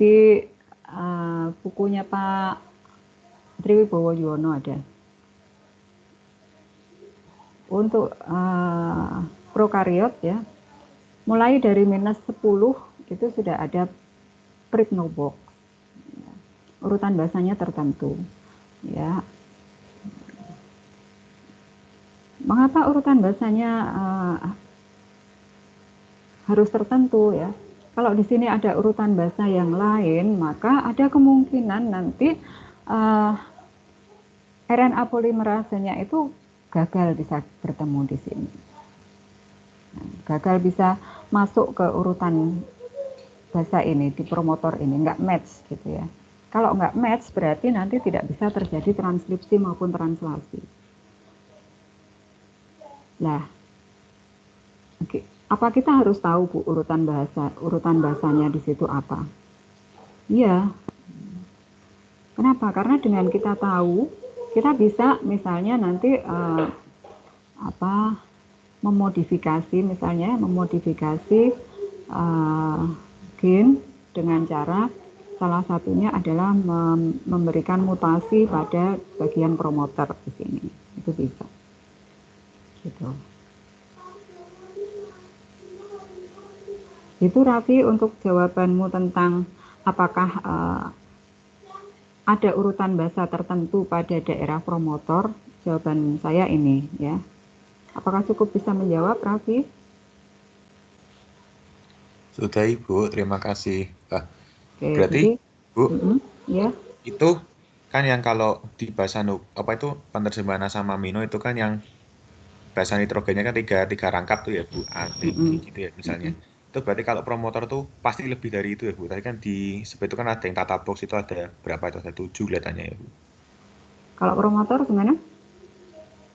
Di bukunya Pak Triwibowo Yuwono ada. Untuk prokariot ya, mulai dari minus 10 itu sudah ada Pribnobox. Urutan bahasanya tertentu. Ya. Mengapa urutan bahasanya harus tertentu ya? Kalau di sini ada urutan bahasa yang lain, maka ada kemungkinan nanti RNA polimerasenya itu gagal bisa bertemu di sini. Gagal bisa masuk ke urutan bahasa ini, di promotor ini, nggak match gitu ya. Kalau nggak match berarti nanti tidak bisa terjadi transkripsi maupun translasi. Nah, oke. Apa kita harus tahu Bu urutan bahasanya di situ apa? Iya. Kenapa? Karena dengan kita tahu, kita bisa misalnya nanti memodifikasi gen dengan cara salah satunya adalah memberikan mutasi pada bagian promoter di sini. Itu bisa. Gitu. Itu Raffi untuk jawabanmu tentang apakah ada urutan bahasa tertentu pada daerah promotor. Jawaban saya ini ya. Apakah cukup bisa menjawab Raffi? Sudah Ibu, terima kasih. Oke, berarti jadi, Bu, ya. Itu kan yang kalau di bahasa penerjemahan asam amino itu kan yang bahasa nitrogennya kan tiga rangkap tuh ya Bu, A, T, G gitu ya misalnya. Itu berarti kalau promotor tuh pasti lebih dari itu ya Bu. Tadi kan sebetulnya itu kan ada yang tata box itu ada berapa itu? Ada 7 kelihatannya ya Bu. Kalau promotor gimana?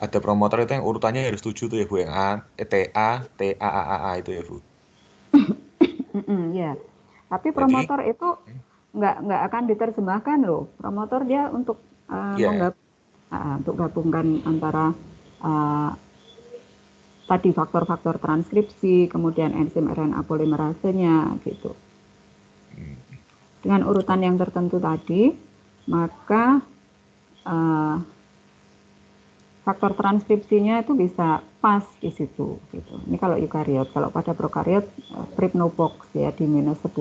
Ada promotor itu yang urutannya harus 7 tuh ya Bu, yang TAAAA itu ya Bu. Ya. Tapi promotor itu nggak akan diterjemahkan loh. Promotor dia untuk untuk gabungkan antara tadi faktor-faktor transkripsi, kemudian enzim RNA polimerasenya gitu. Dengan urutan yang tertentu tadi, maka faktor transkripsinya itu bisa pas di situ gitu. Ini kalau eukariot, kalau pada prokariot Pribnobox ya di minus 10.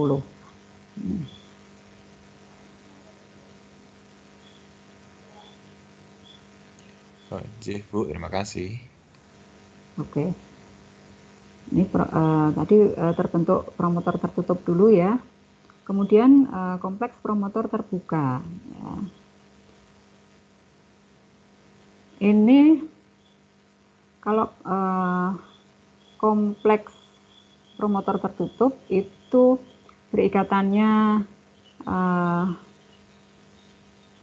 Bu, terima kasih. Oke. Ini tadi terbentuk promotor tertutup dulu ya. Kemudian kompleks promotor terbuka. Ya. Ini kalau kompleks promotor tertutup itu berikatannya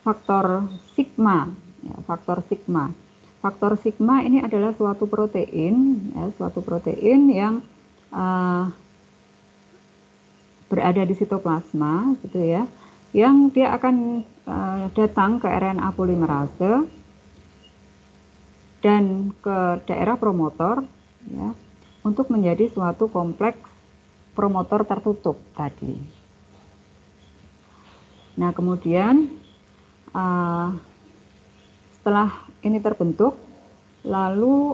faktor sigma. Ya, faktor sigma. Faktor sigma ini adalah suatu protein yang berada di sitoplasma, gitu ya, yang dia akan datang ke RNA polimerase dan ke daerah promotor ya, untuk menjadi suatu kompleks promotor tertutup tadi. Nah, kemudian setelah ini terbentuk, lalu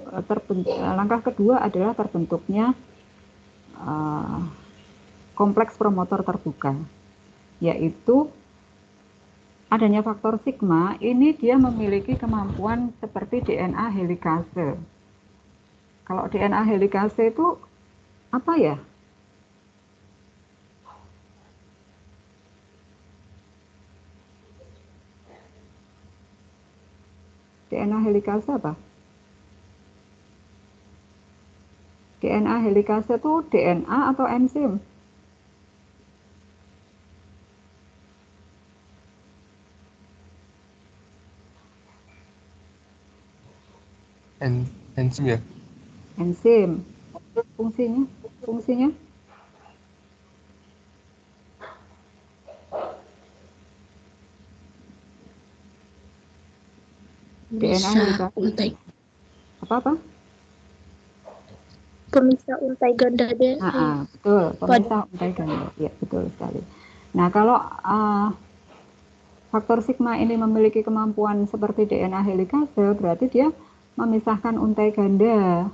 langkah kedua adalah terbentuknya kompleks promotor terbuka, yaitu adanya faktor sigma. Ini dia memiliki kemampuan seperti DNA helikase. Kalau DNA helikase itu apa ya? DNA helikase apa? DNA helikase itu DNA atau enzim? Enzim ya? Enzim. Fungsinya? DNA helikase. Apa? Pemisah untai ganda DNA. Betul, pemisah untai ganda. Ya, betul sekali. Nah, kalau faktor sigma ini memiliki kemampuan seperti DNA helikase, berarti dia memisahkan untai ganda.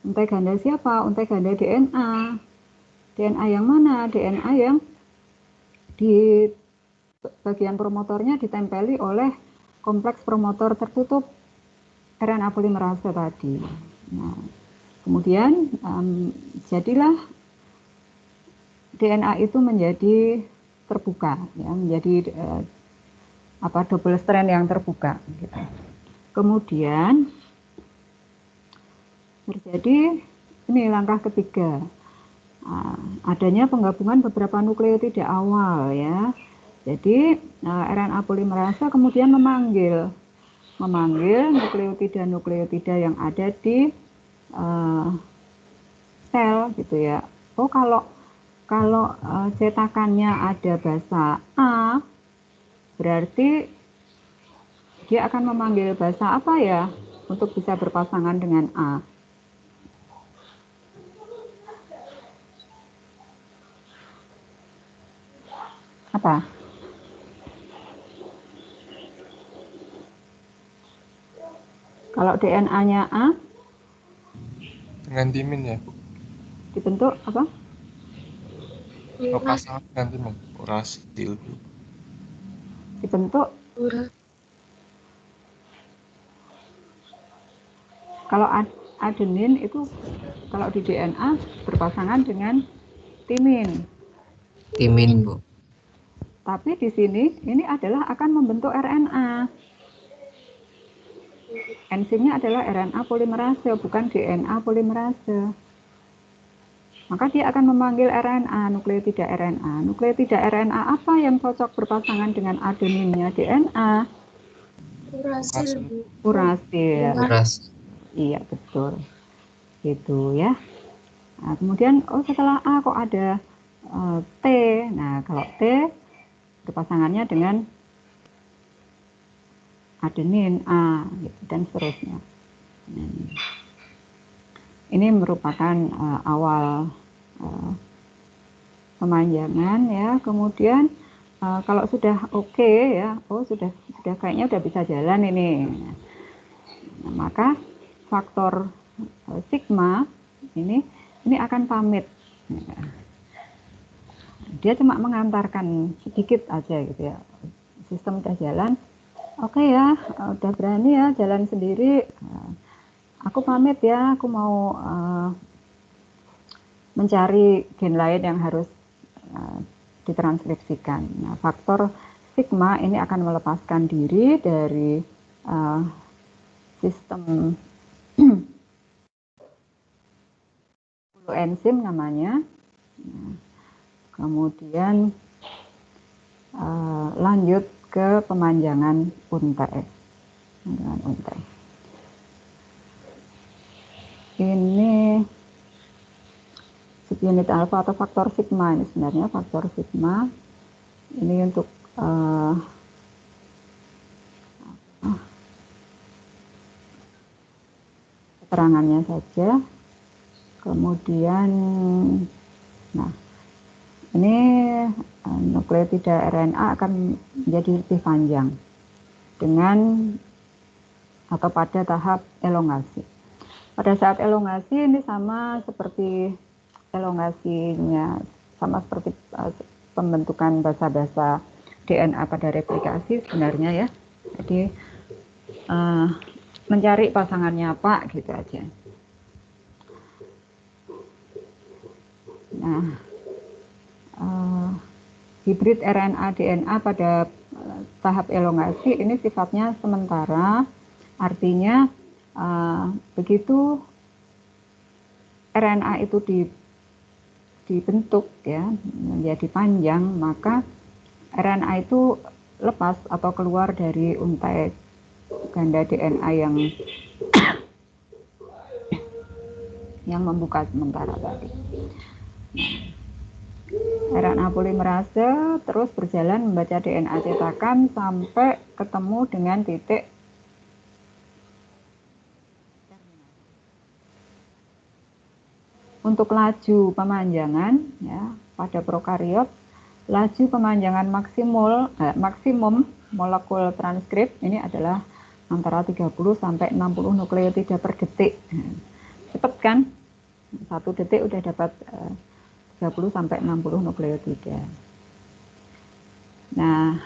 Untai ganda siapa? Untai ganda DNA. DNA yang mana? DNA yang di bagian promotornya ditempeli oleh kompleks promotor tertutup RNA polimerase tadi. Nah, kemudian jadilah DNA itu menjadi terbuka, ya, menjadi double strand yang terbuka. Gitu. Kemudian terjadi ini langkah ketiga, adanya penggabungan beberapa nukleotida awal, ya. Jadi RNA polimerase kemudian memanggil nukleotida yang ada di sel, gitu ya. Oh, kalau cetakannya ada basa A, berarti dia akan memanggil basa apa ya untuk bisa berpasangan dengan A? Apa? Kalau DNA-nya A? Dengan timin ya? Dibentuk apa? Berpasangan dengan timin. Urasil. Dibentuk. Kalau adenin itu kalau di DNA berpasangan dengan timin. Timin, Bu. Tapi di sini ini adalah akan membentuk RNA. Enzimnya adalah RNA polimerase, bukan DNA polimerase. Maka dia akan memanggil RNA, nukleotida RNA. Nukleotida RNA apa yang cocok berpasangan dengan adeninnya DNA? Urasil. Iya, betul. Gitu ya. Nah, kemudian setelah A kok ada T. Nah, kalau T berpasangannya dengan adenin A gitu, dan seterusnya. Ini merupakan awal pemanjangan, ya. Kemudian kalau sudah oke, ya, sudah kayaknya udah bisa jalan ini. Nah, maka faktor sigma ini akan pamit. Dia cuma mengantarkan sedikit aja gitu ya. Sistem udah jalan. Oke ya, udah berani ya jalan sendiri. Aku pamit ya, aku mau mencari gen lain yang harus ditranskripsikan. Nah, faktor sigma ini akan melepaskan diri dari sistem enzim namanya. Nah, kemudian lanjut ke pemanjangan untai. Ini subunit alfa atau faktor sigma, ini sebenarnya faktor sigma ini untuk keterangannya saja. Kemudian, nah ini nukleotida RNA akan menjadi lebih panjang dengan atau pada tahap elongasi. Pada saat elongasi ini sama seperti elongasinya, sama seperti pembentukan basa-basa DNA pada replikasi sebenarnya ya. Jadi mencari pasangannya apa gitu aja. Nah, hibrid RNA DNA pada tahap elongasi ini sifatnya sementara, artinya begitu RNA itu dibentuk ya menjadi panjang, maka RNA itu lepas atau keluar dari untai ganda DNA yang membuka sementara tadi. RNA polimerase terus berjalan membaca DNA cetakan sampai ketemu dengan titik untuk laju pemanjangan ya pada prokariot, laju pemanjangan maksimum molekul transkrip ini adalah antara 30 sampai 60 nukleotida per detik. Cepat kan? 1 detik udah dapat 30 sampai 60 nukleotida. Nah,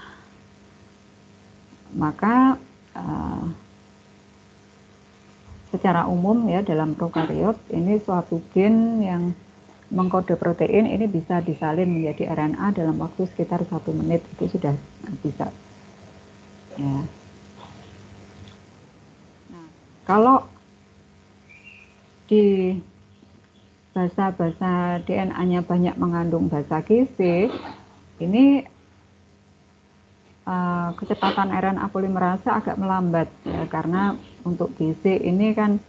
maka secara umum ya dalam prokariot ini suatu gen yang mengkode protein ini bisa disalin menjadi RNA dalam waktu sekitar 1 menit, itu sudah bisa. Ya. Nah, kalau di basa-basa DNA-nya banyak mengandung basa GC, ini kecepatan RNA polimerase agak melambat ya, karena untuk GC ini kan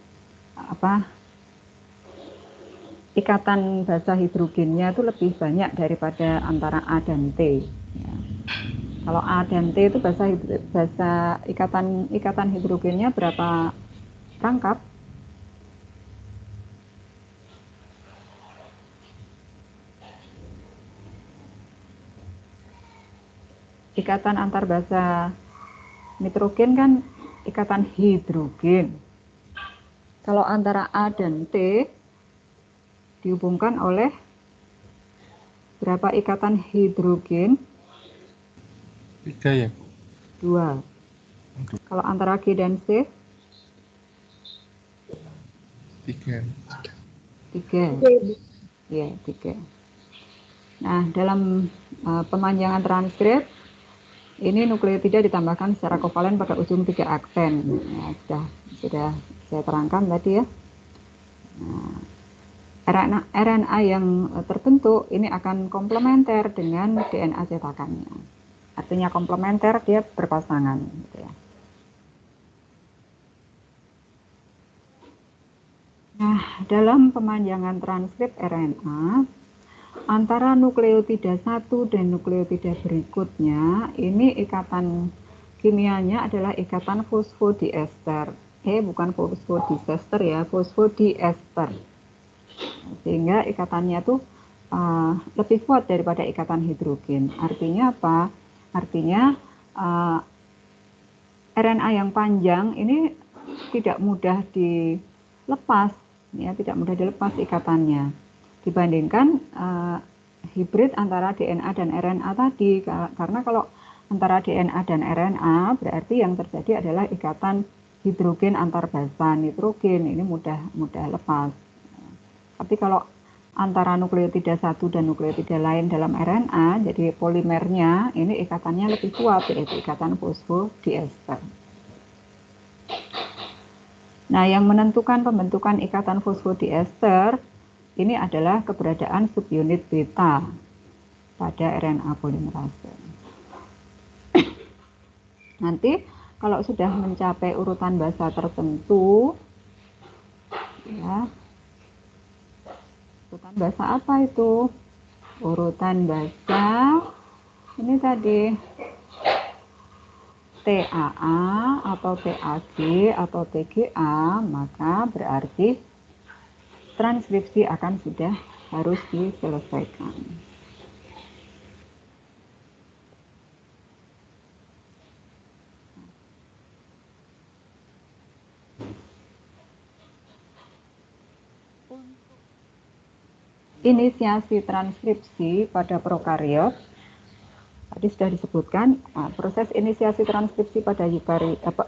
ikatan basa hidrogennya itu lebih banyak daripada antara A dan T. Ya. Kalau A dan T itu basa ikatan hidrogennya berapa rangkap? Ikatan antar basa nitrogen kan ikatan hidrogen. Kalau antara A dan T dihubungkan oleh berapa ikatan hidrogen? 3 ya, Bu? 2. Kalau antara G dan C? 3. 3. Ya, 3. Nah, dalam pemanjangan transkrip ini nukleotida ditambahkan secara kovalen pada ujung 3 aksen. Nah, sudah saya terangkan tadi ya. Nah, RNA yang terbentuk ini akan komplementer dengan DNA cetakannya. Artinya komplementer, dia berpasangan. Gitu ya. Nah, dalam pemanjangan transkrip RNA, antara nukleotida 1 dan nukleotida berikutnya, ini ikatan kimianya adalah ikatan fosfodiester. Bukan fosfodiester ya, fosfodiester. Sehingga ikatannya tuh lebih kuat daripada ikatan hidrogen. Artinya apa? Artinya RNA yang panjang ini tidak mudah dilepas, ya, tidak mudah dilepas ikatannya. Dibandingkan hibrid antara DNA dan RNA tadi, karena kalau antara DNA dan RNA berarti yang terjadi adalah ikatan hidrogen antar basa nitrogen, ini mudah lepas. Tapi kalau antara nukleotida 1 dan nukleotida lain dalam RNA, jadi polimernya ini ikatannya lebih kuat, yaitu ikatan fosfodiester. Nah, yang menentukan pembentukan ikatan fosfodiester ini adalah keberadaan subunit beta pada RNA polimerase. Nanti kalau sudah mencapai urutan basa tertentu, ya, urutan basa apa itu? Urutan basa ini tadi TAA atau TAG atau TGA, maka berarti transkripsi akan sudah harus diselesaikan. Inisiasi transkripsi pada prokariot, tadi sudah disebutkan, proses inisiasi transkripsi pada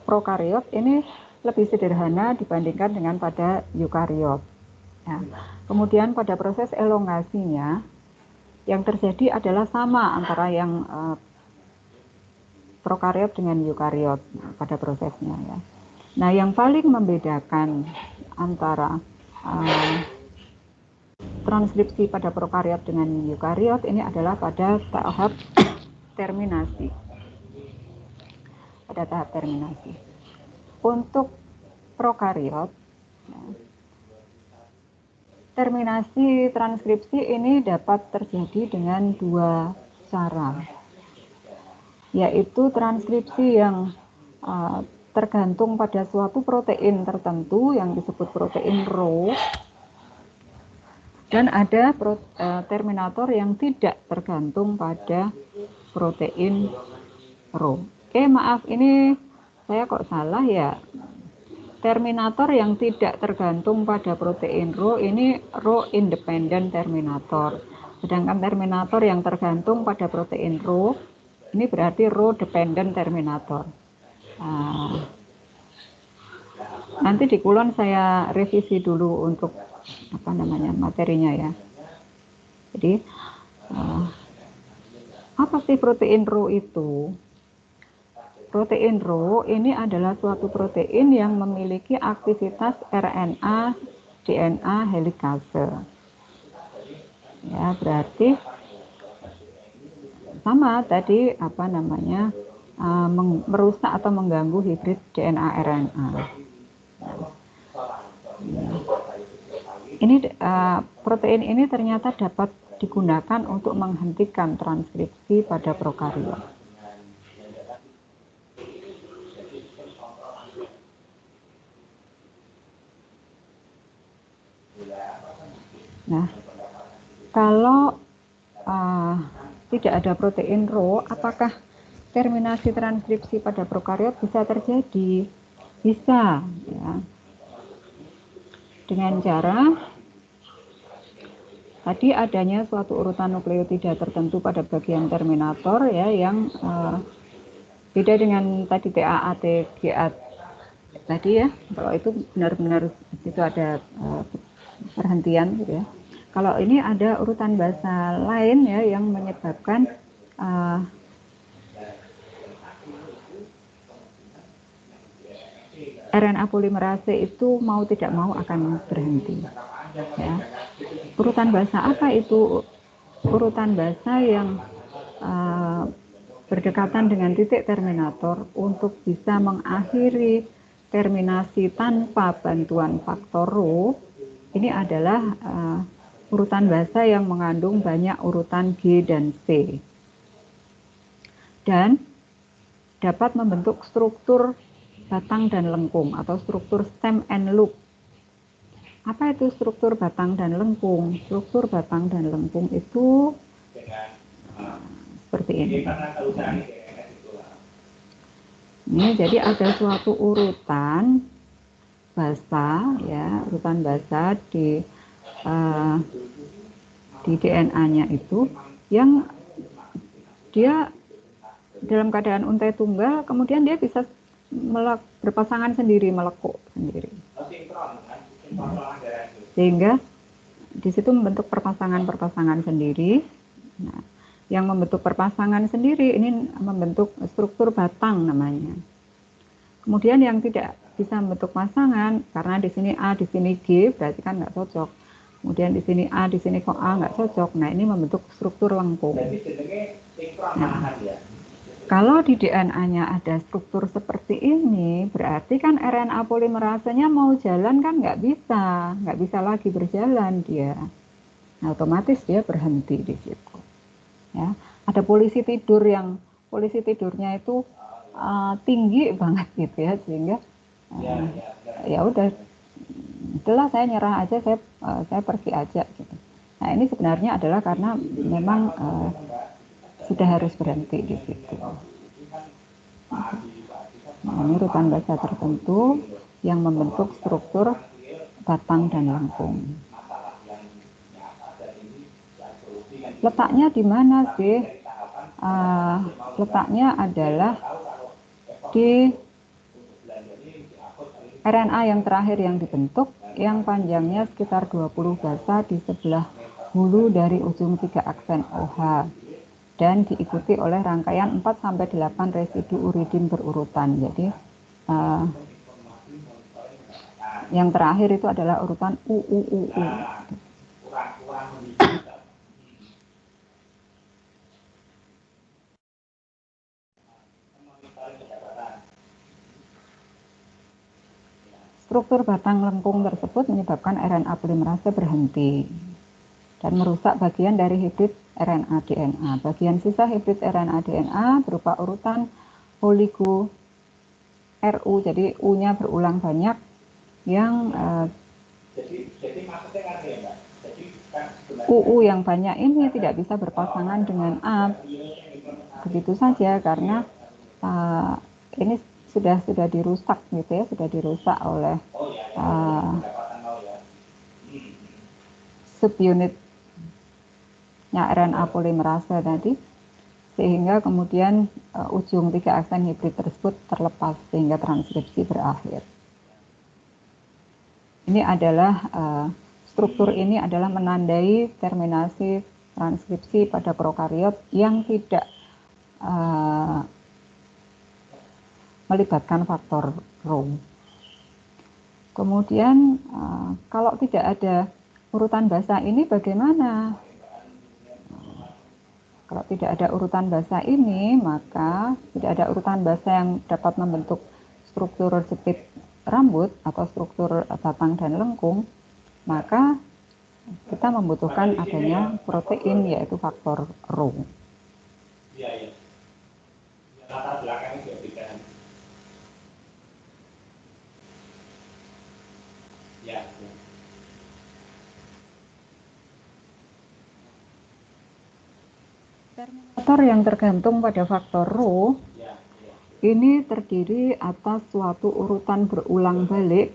prokariot ini lebih sederhana dibandingkan dengan pada eukariot. Ya. Kemudian pada proses elongasinya, yang terjadi adalah sama antara yang prokariot dengan eukariot pada prosesnya. Ya. Nah, yang paling membedakan antara transkripsi pada prokariot dengan eukariot ini adalah pada tahap terminasi. Pada tahap terminasi. Untuk prokariot, ya, terminasi transkripsi ini dapat terjadi dengan dua cara, yaitu transkripsi yang tergantung pada suatu protein tertentu yang disebut protein Rho, dan ada terminator yang tidak tergantung pada protein Rho. Maaf, ini saya kok salah ya. Terminator yang tidak tergantung pada protein Rho ini Rho independent terminator. Sedangkan terminator yang tergantung pada protein Rho ini berarti Rho dependent terminator. Nanti di kulon saya revisi dulu untuk materinya ya. Jadi apa sih protein Rho itu? Protein Rho ini adalah suatu protein yang memiliki aktivitas RNA DNA helikase. Ya, berarti sama tadi merusak atau mengganggu hibrid DNA RNA. Ini protein ini ternyata dapat digunakan untuk menghentikan transkripsi pada prokariot. Nah, kalau tidak ada protein Rho, apakah terminasi transkripsi pada prokariot bisa terjadi? Bisa, ya. Dengan cara tadi adanya suatu urutan nukleotida tertentu pada bagian terminator ya, yang beda dengan tadi TAA, TGA tadi ya. Kalau itu benar-benar itu ada perhentian gitu ya. Kalau ini ada urutan basa lain ya yang menyebabkan RNA polimerase itu mau tidak mau akan berhenti. Ya. Urutan basa apa itu? Urutan basa yang berdekatan dengan titik terminator untuk bisa mengakhiri terminasi tanpa bantuan faktor Rho. Ini adalah urutan basa yang mengandung banyak urutan G dan C. Dan dapat membentuk struktur batang dan lengkung atau struktur stem and loop. Apa itu struktur batang dan lengkung? Struktur batang dan lengkung itu seperti ini. Ini jadi ada suatu urutan basa ya, urutan basa di DNA-nya itu yang dia dalam keadaan untai tunggal, kemudian dia bisa berpasangan sendiri, melekuk sendiri. Sehingga di situ membentuk perpasangan-perpasangan sendiri. Nah, yang membentuk perpasangan sendiri ini membentuk struktur batang namanya. Kemudian yang tidak bisa membentuk pasangan, karena di sini A, di sini G, berarti kan nggak cocok. Kemudian di sini A, di sini kok A nggak cocok. Nah, ini membentuk struktur lengkung. Nah, kalau di DNA-nya ada struktur seperti ini, berarti kan RNA polimerasenya mau jalan kan nggak bisa lagi berjalan dia. Nah, otomatis dia berhenti di situ. Ya, ada polisi tidurnya itu tinggi banget gitu ya, sehingga ya udah itulah saya nyerah aja, saya pergi aja gitu. Nah ini sebenarnya adalah karena memang sudah harus berhenti di situ. Nah, ini urutan bahasa tertentu yang membentuk struktur batang dan lengkung. Letaknya di mana sih? Letaknya adalah di RNA yang terakhir yang dibentuk, yang panjangnya sekitar 20 basa di sebelah hulu dari ujung 3 aksen OH, dan diikuti oleh rangkaian 4-8 residu uridin berurutan. Jadi yang terakhir itu adalah urutan UUUU. Struktur batang lengkung tersebut menyebabkan RNA polimerase berhenti dan merusak bagian dari hibrid RNA DNA. Bagian sisa hibrid RNA DNA berupa urutan oligo RU, jadi U-nya berulang banyak, yang UU yang banyak ini tidak bisa berpasangan dengan A begitu saja, karena ini sudah dirusak gitu ya, sudah dirusak oleh subunitnya RNA polimerase tadi, sehingga kemudian ujung 3 aksen hibrid tersebut terlepas sehingga transkripsi berakhir. Ini adalah struktur ini adalah menandai terminasi transkripsi pada prokariot yang tidak melibatkan faktor Rho. Kemudian kalau tidak ada urutan basa ini bagaimana? Kalau tidak ada urutan basa ini, maka tidak ada urutan basa yang dapat membentuk struktur jepit rambut atau struktur batang dan lengkung, maka kita membutuhkan adanya protein, yaitu faktor Rho. Latar belakangnya juga beda. Terminator yang tergantung pada faktor Rho ini terdiri atas suatu urutan berulang balik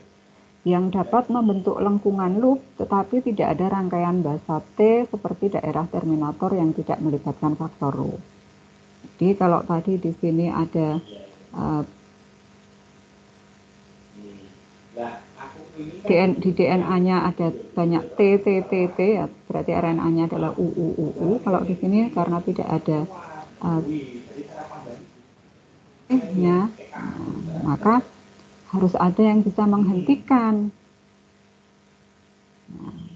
yang dapat membentuk lengkungan loop, tetapi tidak ada rangkaian basa T seperti daerah terminator yang tidak melibatkan faktor Rho. Jadi kalau tadi di sini ada di DNA-nya ada banyak T, ya, berarti RNA-nya adalah UUUU. Kalau di sini karena tidak ada nya, maka harus ada yang bisa menghentikan.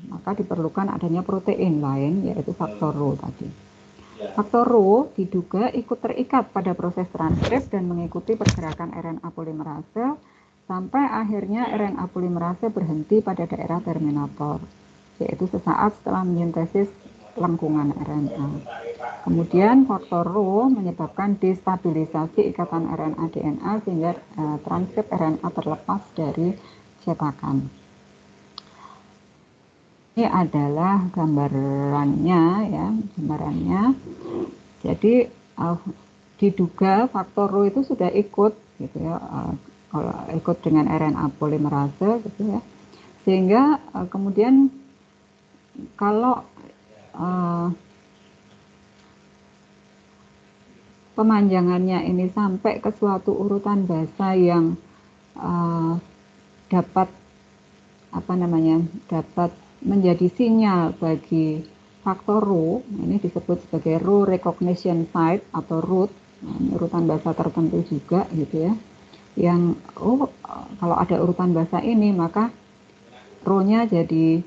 Maka diperlukan adanya protein lain, yaitu faktor Rho tadi. Faktor Rho diduga ikut terikat pada proses transkrip dan mengikuti pergerakan RNA polimerase sampai akhirnya RNA polimerase berhenti pada daerah terminator, yaitu sesaat setelah mensintesis lengkungan RNA. Kemudian faktor Rho menyebabkan destabilisasi ikatan RNA DNA sehingga transkrip RNA terlepas dari cetakan. Ini adalah gambarannya ya, gambarannya. Jadi diduga faktor Rho itu sudah ikut gitu ya, kalau ikut dengan RNA polimerase gitu ya. Sehingga kemudian kalau pemanjangannya ini sampai ke suatu urutan basa yang dapat dapat menjadi sinyal bagi faktor Rho, ini disebut sebagai Rho recognition site atau root, urutan basa tertentu juga gitu ya, yang kalau ada urutan basa ini maka Rho-nya jadi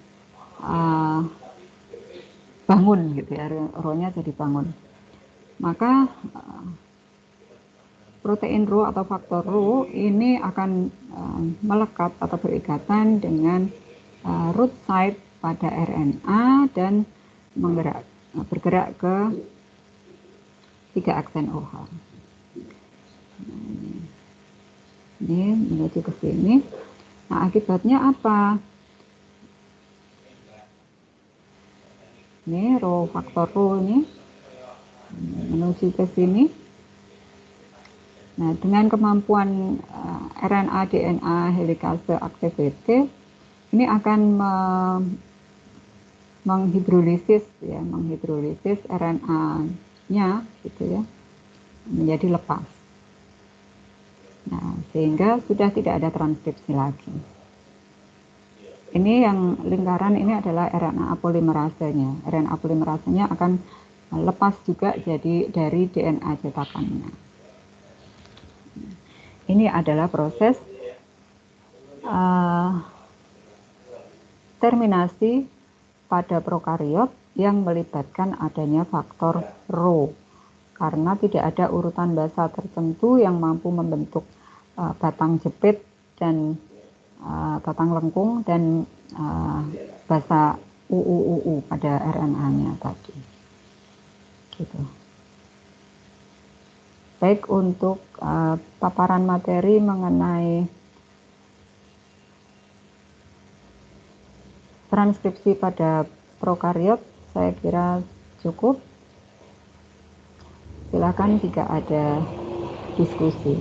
bangun gitu ya, Rho-nya jadi bangun. Maka protein Rho atau faktor Rho ini akan melekat atau berikatan dengan root site pada RNA dan bergerak ke 3 aksen OH. Ini menuju ke sini. Nah, akibatnya apa? Ini rho faktor rho ini menuju ke sini. Nah, dengan kemampuan RNA DNA helikase activity ini akan menghidrolisis ya, menghidrolisis RNA-nya gitu ya, menjadi lepas. Nah, sehingga sudah tidak ada transkripsi lagi. Ini yang lingkaran ini adalah RNA polimerasenya. RNA polimerasenya akan lepas juga jadi dari DNA cetakannya. Ini adalah proses terminasi pada prokariot yang melibatkan adanya faktor Rho. Karena tidak ada urutan basa tertentu yang mampu membentuk batang jepit dan batang lengkung dan basa UUUU pada RNA-nya tadi. Gitu. Baik untuk paparan materi mengenai transkripsi pada prokariot, saya kira cukup. Silakan jika ada diskusi.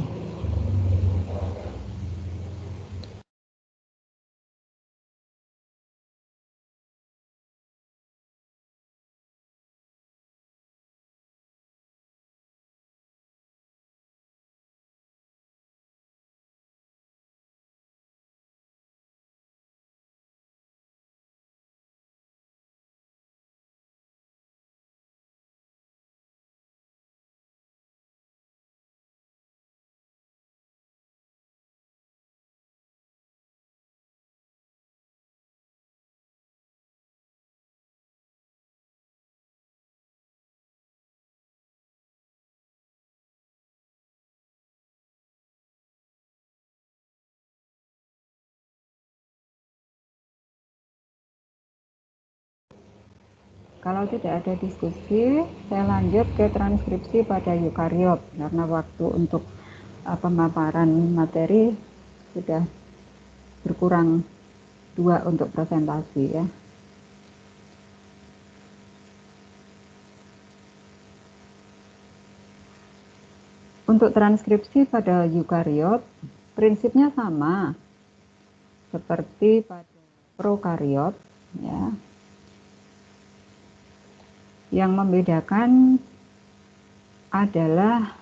Kalau tidak ada diskusi, saya lanjut ke transkripsi pada eukariot karena waktu untuk pemaparan materi sudah berkurang 2 untuk presentasi ya. Untuk transkripsi pada eukariot, prinsipnya sama seperti pada prokariot ya. Yang membedakan adalah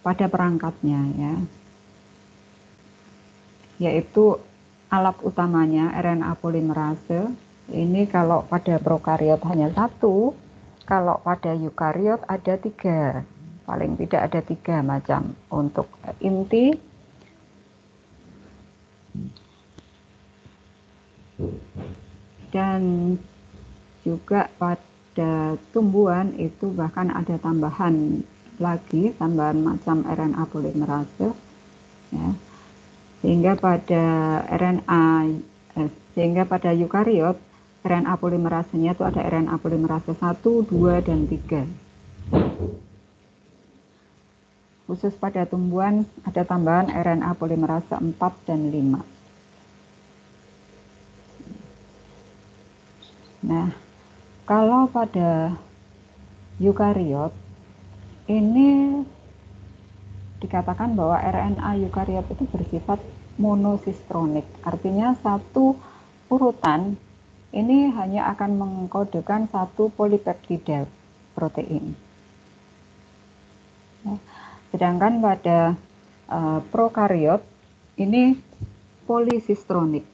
pada perangkatnya ya, yaitu alat utamanya RNA polimerase. Ini kalau pada prokariot hanya 1, kalau pada eukariot ada 3, paling tidak ada 3 macam untuk inti, dan juga pada tumbuhan itu bahkan ada tambahan lagi, tambahan macam RNA polimerase ya. Sehingga pada eukariot RNA polimerasenya itu ada RNA polimerase 1, 2, dan 3. Khusus pada tumbuhan ada tambahan RNA polimerase 4 dan 5. Nah, kalau pada eukariot ini dikatakan bahwa RNA eukariot itu bersifat monosistronik, artinya satu urutan ini hanya akan mengkodekan satu polipeptida protein. Sedangkan pada prokariot ini polisistronik.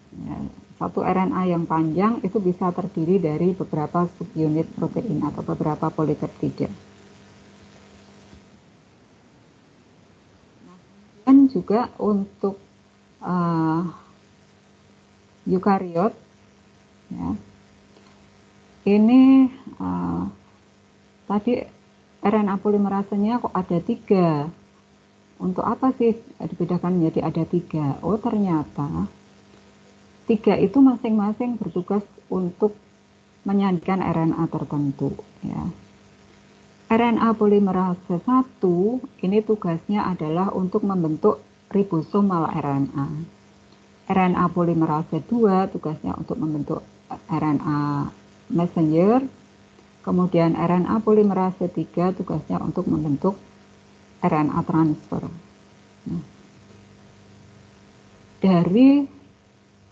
Satu RNA yang panjang itu bisa terdiri dari beberapa subunit protein atau beberapa polipeptida. Dan juga untuk eukariot, ya, ini tadi RNA polimerasenya kok ada 3. Untuk apa sih dibedakan menjadi ada 3? Oh, ternyata 3 itu masing-masing bertugas untuk menyandikan RNA tertentu ya. RNA polimerase 1 ini tugasnya adalah untuk membentuk ribosom ala RNA. RNA polimerase 2 tugasnya untuk membentuk RNA messenger. Kemudian RNA polimerase 3 tugasnya untuk membentuk RNA transfer. Nah, dari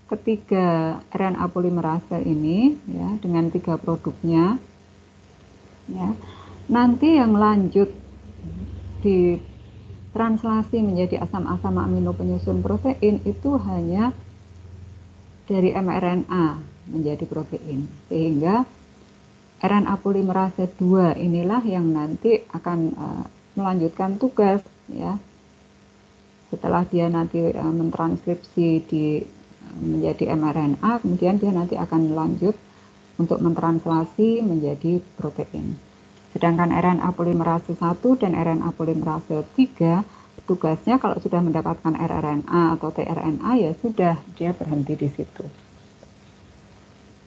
ketiga RNA polimerase ini ya dengan 3 produknya ya, nanti yang lanjut di translasi menjadi asam-asam amino penyusun protein itu hanya dari mRNA menjadi protein, sehingga RNA polimerase 2 inilah yang nanti akan melanjutkan tugas ya. Setelah dia nanti mentranskripsi menjadi mRNA, kemudian dia nanti akan lanjut untuk mentranslasi menjadi protein. Sedangkan RNA polimerase 1 dan RNA polimerase 3 tugasnya kalau sudah mendapatkan rRNA atau tRNA ya sudah, dia berhenti di situ.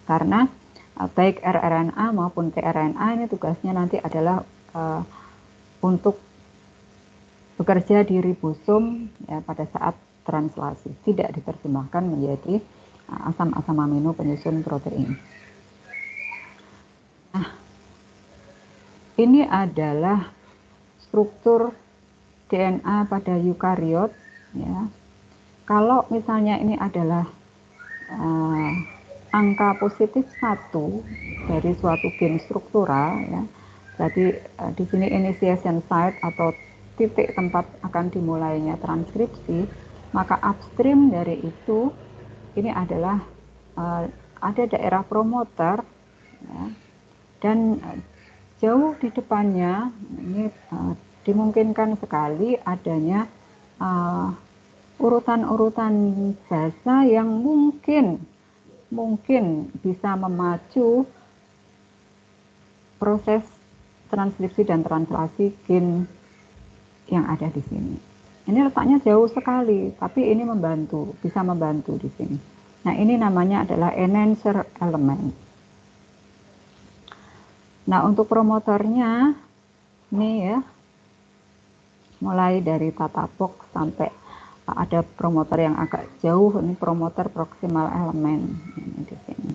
Karena baik rRNA maupun tRNA ini tugasnya nanti adalah untuk bekerja di ribosom ya, pada saat translasi, tidak diterjemahkan menjadi asam-asam amino penyusun protein. Nah, ini adalah struktur DNA pada eukariot ya. Kalau misalnya ini adalah angka positif 1 dari suatu gen struktural ya. Jadi di sini initiation site atau titik tempat akan dimulainya transkripsi, maka upstream dari itu ini adalah ada daerah promoter ya, dan jauh di depannya ini dimungkinkan sekali adanya urutan-urutan basa yang mungkin bisa memacu proses transkripsi dan translasi gen yang ada di sini. Ini letaknya jauh sekali, tapi ini bisa membantu di sini. Nah, ini namanya adalah enhancer element. Nah, untuk promotornya ini ya, mulai dari tata box sampai ada promotor yang agak jauh, ini promotor proximal element ini di sini.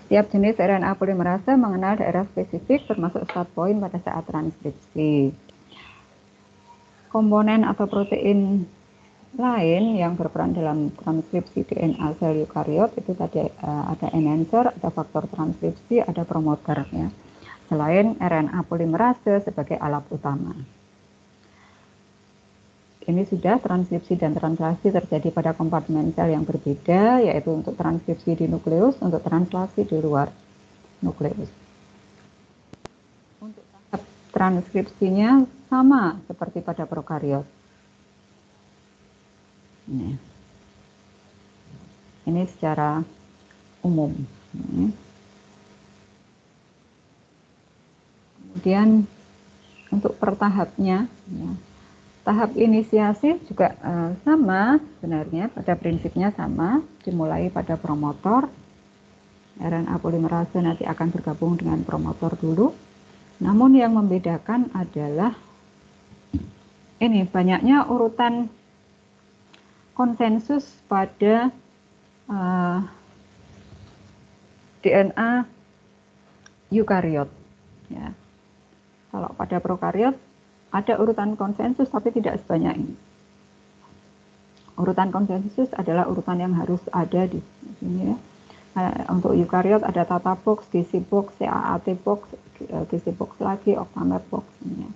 Setiap jenis RNA polimerase mengenal daerah spesifik termasuk start point pada saat transkripsi. Komponen atau protein lain yang berperan dalam transkripsi DNA sel eukariot itu tadi ada enhancer, ada faktor transkripsi, ada promoter ya. Selain RNA polimerase sebagai alat utama. Ini sudah transkripsi dan translasi terjadi pada kompartemen sel yang berbeda, yaitu untuk transkripsi di nukleus, untuk translasi di luar nukleus. Untuk tahap transkripsinya sama seperti pada prokariot. Ini secara umum. Kemudian untuk per tahapnya, ya, tahap inisiasi juga sama sebenarnya, pada prinsipnya sama, dimulai pada promotor. RNA polimerase nanti akan bergabung dengan promotor dulu. Namun yang membedakan adalah ini banyaknya urutan konsensus pada DNA eukariot. Ya. Kalau pada prokariot ada urutan konsensus tapi tidak sebanyak ini. Urutan konsensus adalah urutan yang harus ada di sini ya. Untuk eukariot ada tata box, DC box, CAAT box, DC box lagi, octamer box ini ya.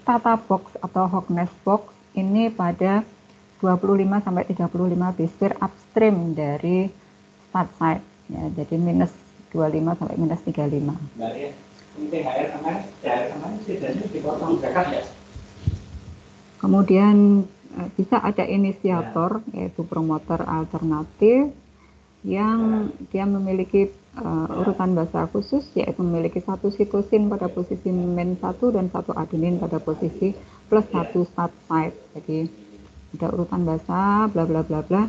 Tata box atau Hogness box ini pada 25 sampai 35 base pair upstream dari start site ya, jadi minus 25 sampai minus 35. Kemudian bisa ada inisiator yaitu promoter alternatif yang dia memiliki urutan basa khusus, yaitu memiliki satu sitosin pada posisi min 1 dan satu adenin pada posisi plus 1 start site. Jadi ada urutan basa bla bla bla bla.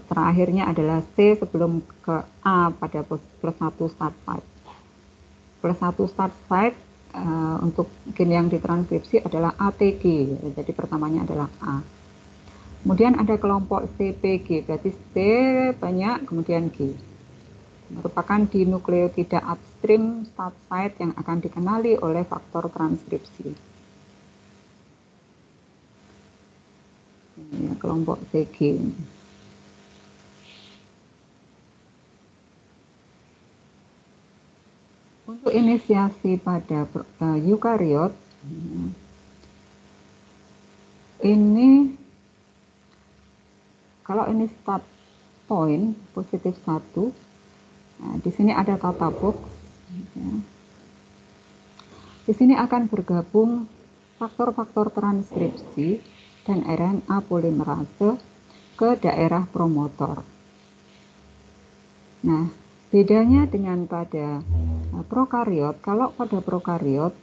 Terakhirnya adalah C sebelum ke A pada plus 1 start site. Plus 1 start site untuk gen yang ditranskripsi adalah ATG. Jadi pertamanya adalah A. Kemudian ada kelompok CPG, berarti C banyak, kemudian G. Merupakan dinukleotida upstream start site yang akan dikenali oleh faktor transkripsi. Ini kelompok CG. Untuk inisiasi pada eukariot, ini kalau ini start point positif 1, nah, di sini ada tata box. Ya. Di sini akan bergabung faktor-faktor transkripsi dan RNA polimerase ke daerah promotor. Nah, bedanya dengan pada prokariot, kalau pada prokariot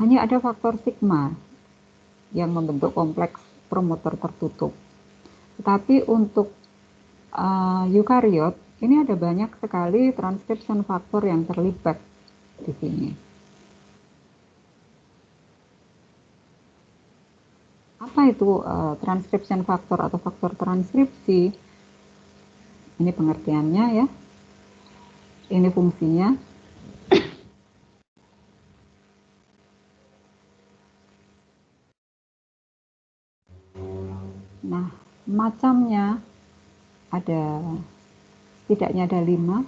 hanya ada faktor sigma yang membentuk kompleks promotor tertutup. Tetapi untuk eukariot ini ada banyak sekali transcription faktor yang terlibat di sini. Apa itu transcription faktor atau faktor transkripsi? Ini pengertiannya ya. Ini fungsinya. Nah, macamnya ada, setidaknya ada 5,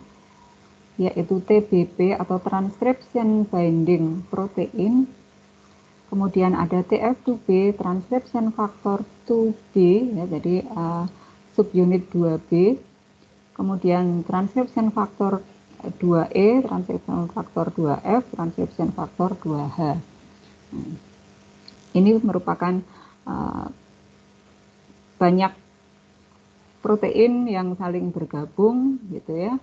yaitu TBP atau Transcription Binding Protein, kemudian ada TF2B, Transcription Factor 2B, ya, jadi subunit 2B, kemudian Transcription Factor 2E, Transcription Factor 2F, Transcription Factor 2H. Ini merupakan banyak protein yang saling bergabung gitu ya,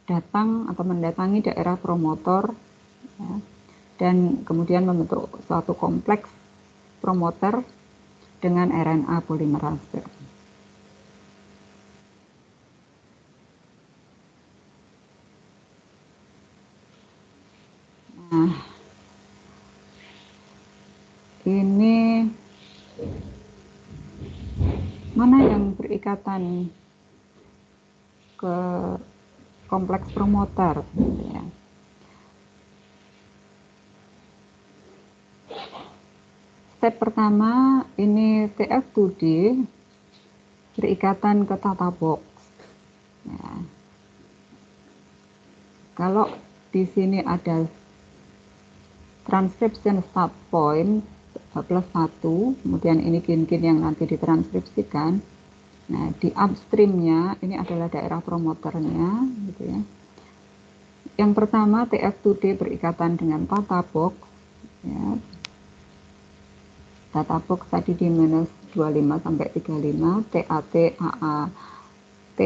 datang atau mendatangi daerah promotor ya, dan kemudian membentuk suatu kompleks promoter dengan RNA polimerase. Nah, ini mana yang berikatan ke kompleks promoter ya. Step pertama ini TF2D berikatan ke tata box ya. Kalau di sini ada transcription start point plus 1, kemudian ini gen-gen yang nanti ditranskripsikan. Nah, di upstreamnya ini adalah daerah promoternya, gitu ya. Yang pertama TF2D berikatan dengan tata box, ya. Tata box tadi di minus 25 sampai 35, TAT AAT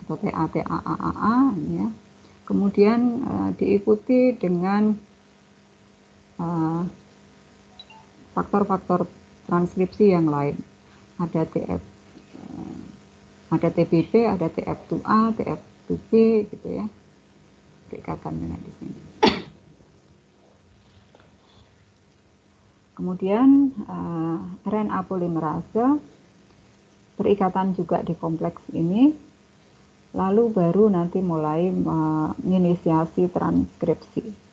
atau TAT AAAA, ya. Kemudian diikuti dengan faktor-faktor transkripsi yang lain. Ada TBP, ada TF2A, TF2B gitu ya. Berikatan dengan di sini. Kemudian RNA polimerase berikatan juga di kompleks ini. Lalu baru nanti mulai menginisiasi transkripsi.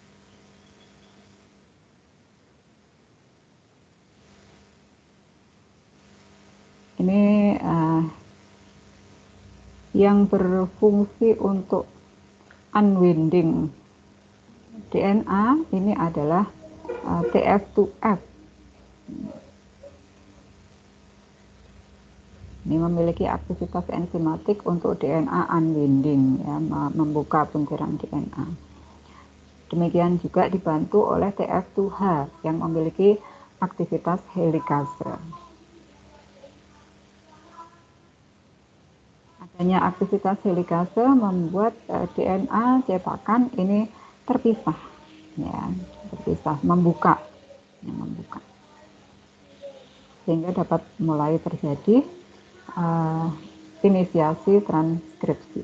Ini yang berfungsi untuk unwinding DNA ini adalah TF2F. Ini memiliki aktivitas enzimatik untuk DNA unwinding, ya, membuka buntiran DNA. Demikian juga dibantu oleh TF2H yang memiliki aktivitas helikase. Hanya aktivitas helikase membuat DNA cetakan ini terpisah, ya, terpisah, membuka, sehingga dapat mulai terjadi inisiasi transkripsi.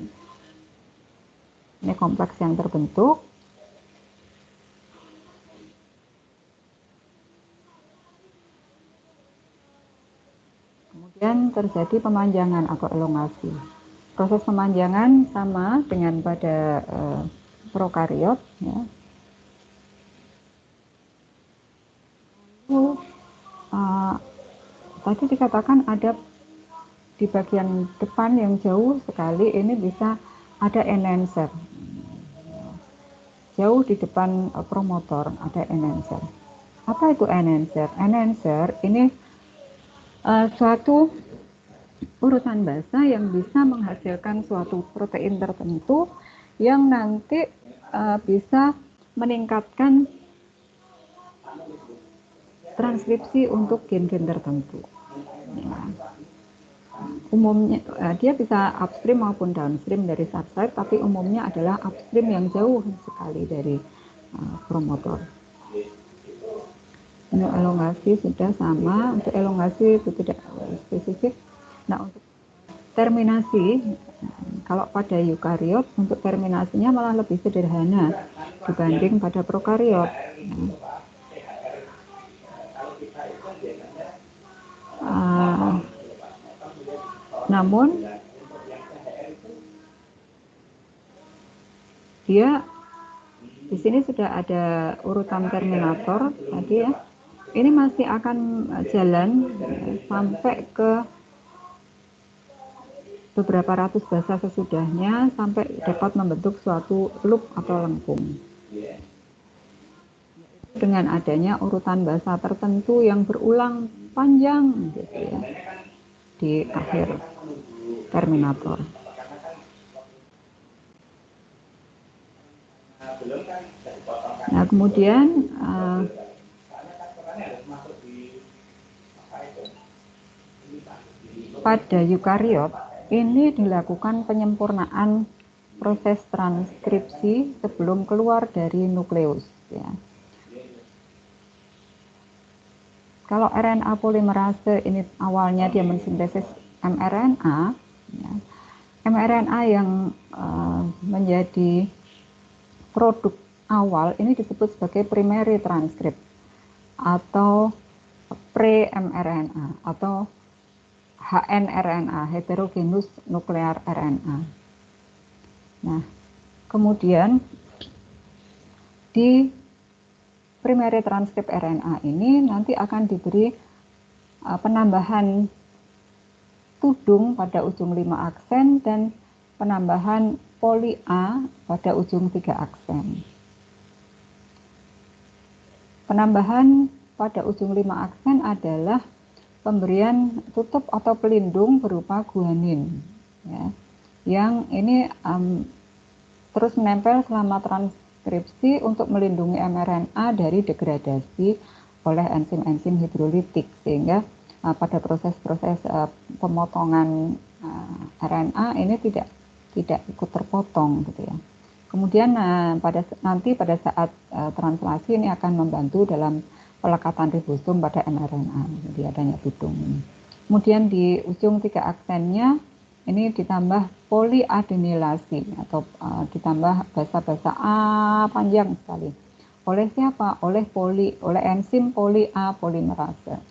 Ini kompleks yang terbentuk. Kemudian terjadi pemanjangan atau elongasi. Proses pemanjangan sama dengan pada prokariot, ya. Lalu, tadi dikatakan ada di bagian depan yang jauh sekali, ini bisa ada enhancer. Jauh di depan promotor ada enhancer. Apa itu enhancer? Enhancer ini suatu urutan basa yang bisa menghasilkan suatu protein tertentu yang nanti bisa meningkatkan transkripsi untuk gen-gen tertentu. Ya. Umumnya dia bisa upstream maupun downstream dari substrate, tapi umumnya adalah upstream yang jauh sekali dari promotor. Untuk elongasi sudah sama, untuk elongasi itu tidak spesifik. Nah, untuk terminasi, kalau pada eukariot, untuk terminasinya malah lebih sederhana dibanding pada prokariot. Namun, dia di sini sudah ada urutan terminator tadi ya. Ini masih akan jalan sampai ke beberapa ratus basa sesudahnya sampai dapat membentuk suatu loop atau lengkung. Dengan adanya urutan basa tertentu yang berulang panjang gitu ya di akhir terminator. Nah, kemudian pada eukariot ini dilakukan penyempurnaan proses transkripsi sebelum keluar dari nukleus. Ya. Kalau RNA polimerase ini awalnya dia mensintesis mRNA, ya, mRNA yang menjadi produk awal ini disebut sebagai primary transcript atau pre-mRNA atau HNRNA, heterogeneous nuclear RNA. Nah, kemudian di primary transcript RNA ini nanti akan diberi penambahan tudung pada ujung 5 aksen dan penambahan poli A pada ujung 3 aksen. Penambahan pada ujung 5 aksen adalah pemberian tutup atau pelindung berupa guanin, ya, yang ini terus menempel selama transkripsi untuk melindungi mRNA dari degradasi oleh enzim-enzim hidrolitik, sehingga pada proses-proses pemotongan RNA ini tidak ikut terpotong, gitu ya. Kemudian nanti pada saat translasi ini akan membantu dalam pelekatan ribosom pada mRNA, jadi adanya tudung ini. Kemudian di ujung 3 aksennya ini ditambah poliadenilasi atau ditambah basa-basa A panjang sekali. Oleh siapa? Oleh enzim poli A polimerase.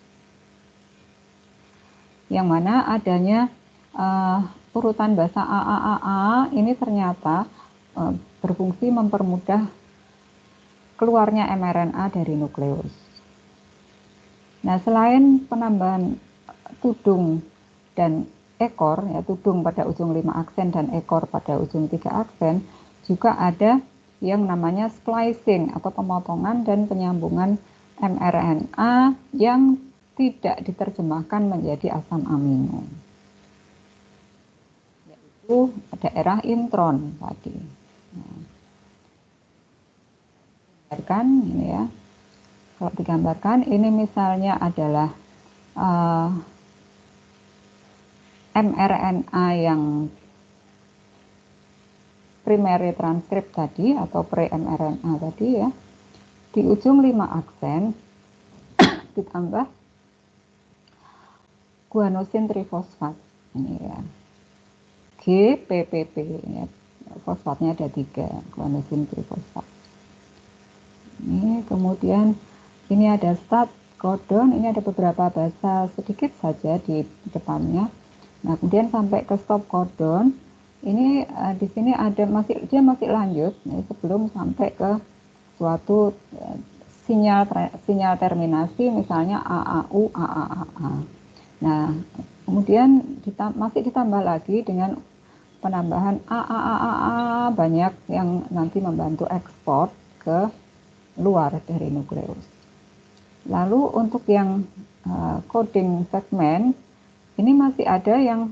Yang mana adanya urutan basa AAAA ini ternyata berfungsi mempermudah keluarnya mRNA dari nukleus. Nah, selain penambahan tudung dan ekor, ya, tudung pada ujung 5 aksen dan ekor pada ujung 3 aksen, juga ada yang namanya splicing atau pemotongan dan penyambungan mRNA yang tidak diterjemahkan menjadi asam amino, yaitu daerah intron tadi. Nah, ini ya. Kalau digambarkan, ini misalnya adalah mRNA yang primary transcript tadi atau pre-mRNA tadi ya, di ujung 5 aksen ditambah guanosin trifosfat ini ya, GPPP ya, fosfatnya ada 3, guanosin trifosfat. Ini kemudian ini ada start codon, ini ada beberapa bahasa sedikit saja di depannya. Nah, kemudian sampai ke stop codon, ini di sini ada dia masih lanjut ya, sebelum sampai ke suatu sinyal terminasi, misalnya AAU, AAAA. Nah, kemudian masih ditambah lagi dengan penambahan AAAA banyak yang nanti membantu ekspor ke luar dari nukleus. Lalu untuk yang coding segmen, ini masih ada yang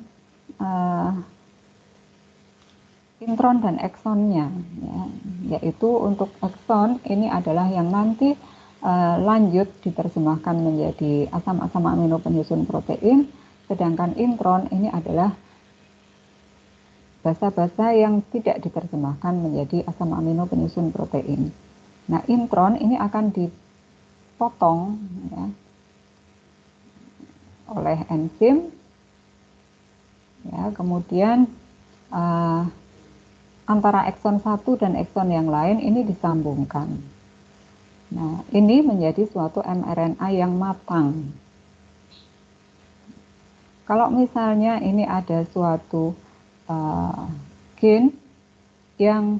intron dan eksonnya, ya, yaitu untuk ekson ini adalah yang nanti lanjut diterjemahkan menjadi asam-asam amino penyusun protein, sedangkan intron ini adalah basa-basa yang tidak diterjemahkan menjadi asam amino penyusun protein. Nah, intron ini akan dipotong ya, oleh enzim, ya, kemudian antara ekson 1 dan ekson yang lain ini disambungkan. Nah, ini menjadi suatu mRNA yang matang. Kalau misalnya ini ada suatu gen yang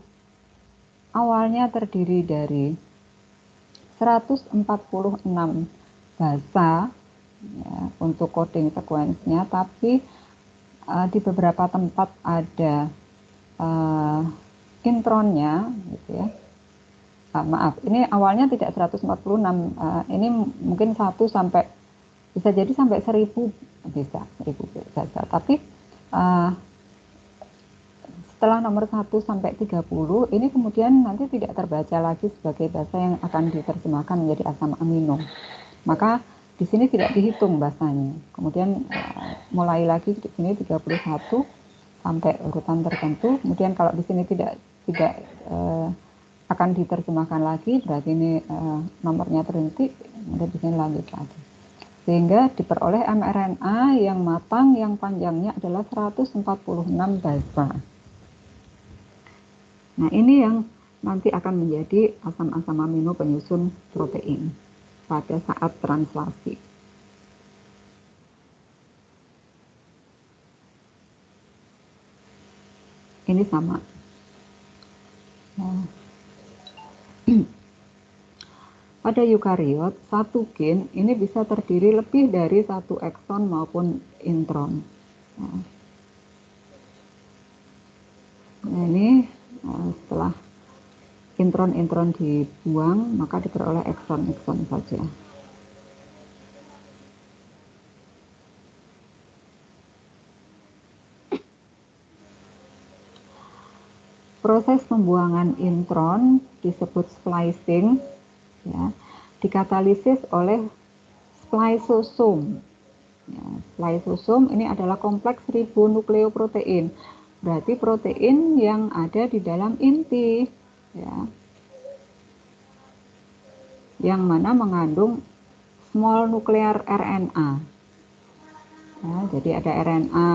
awalnya terdiri dari 146 basa ya, untuk coding sequence-nya, tapi di beberapa tempat ada intronnya gitu ya. Maaf, ini awalnya tidak 146, ini mungkin 1 sampai bisa jadi sampai 1000 bisa 1000 basa, tapi setelah nomor 1 sampai 30 ini kemudian nanti tidak terbaca lagi sebagai bahasa yang akan diterjemahkan menjadi asam amino. Maka di sini tidak dihitung bahasanya. Kemudian mulai lagi di sini 31 sampai urutan tertentu. Kemudian kalau di sini tidak akan diterjemahkan lagi, berarti ini nomornya terhenti, kemudian di sini lanjut lagi. Sehingga diperoleh mRNA yang matang yang panjangnya adalah 146 basa. Nah, ini yang nanti akan menjadi asam-asam amino penyusun protein pada saat translasi. Ini sama. Nah, pada eukariot, satu gen ini bisa terdiri lebih dari satu ekson maupun intron. Nah, ini setelah intron-intron dibuang, maka diperoleh ekson-ekson saja. Proses pembuangan intron disebut splicing, ya, dikatalisis oleh spliceosome. Ya, spliceosome ini adalah kompleks ribonukleoprotein, berarti protein yang ada di dalam inti, ya, yang mana mengandung small nuclear RNA. Ya, jadi ada RNA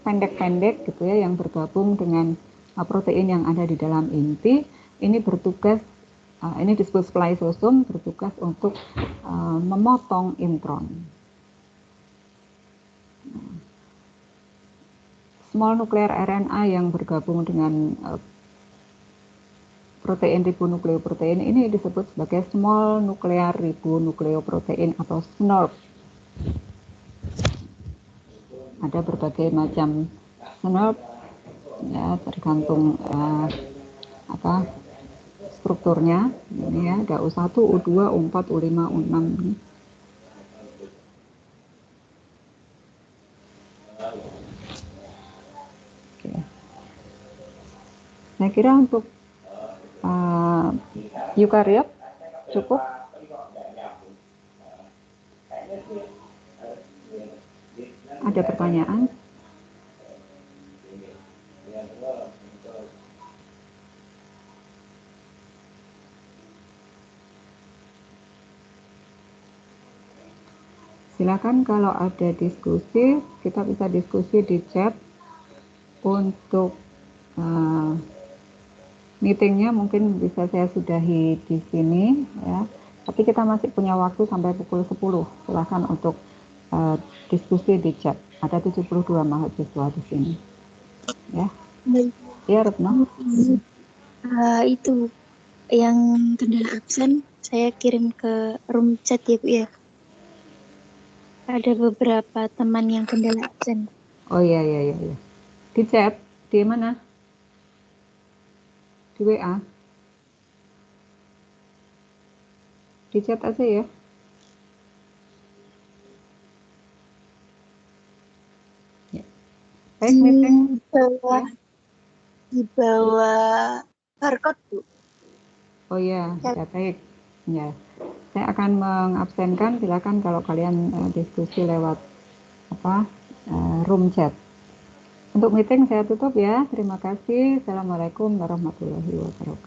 pendek-pendek gitu ya yang bergabung dengan protein yang ada di dalam inti. Ini bertugas, ini disebut spliceosome, bertugas untuk memotong intron. Small nuclear RNA yang bergabung dengan protein ribonukleoprotein ini disebut sebagai small nuclear ribonukleoprotein atau SNRP. Ada berbagai macam SNRP, ya, tergantung strukturnya. Ini ya, ada U1, U2, U4, U5, U6 ini. Saya kira untuk eukariot cukup. Ada pertanyaan? silakan kalau ada diskusi, kita bisa diskusi di chat. Untuk meetingnya mungkin bisa saya sudahi di sini ya. Tapi kita masih punya waktu sampai pukul 10. Silakan untuk diskusi di chat. Ada 72 mahasiswa di sini. Ya. Ya, Retno. Itu yang kendala absen saya kirim ke room chat ya Bu ya. Ada beberapa teman yang kendala absen. Oh iya. Di chat, di mana? Di WA. Di chat aja ya. Baik, meeting. Di bawah barcode Bu. Oh iya, ya baik. Ya. Saya akan mengabsenkan, silakan kalau kalian diskusi lewat room chat. Untuk meeting saya tutup ya. Terima kasih. Assalamualaikum warahmatullahi wabarakatuh.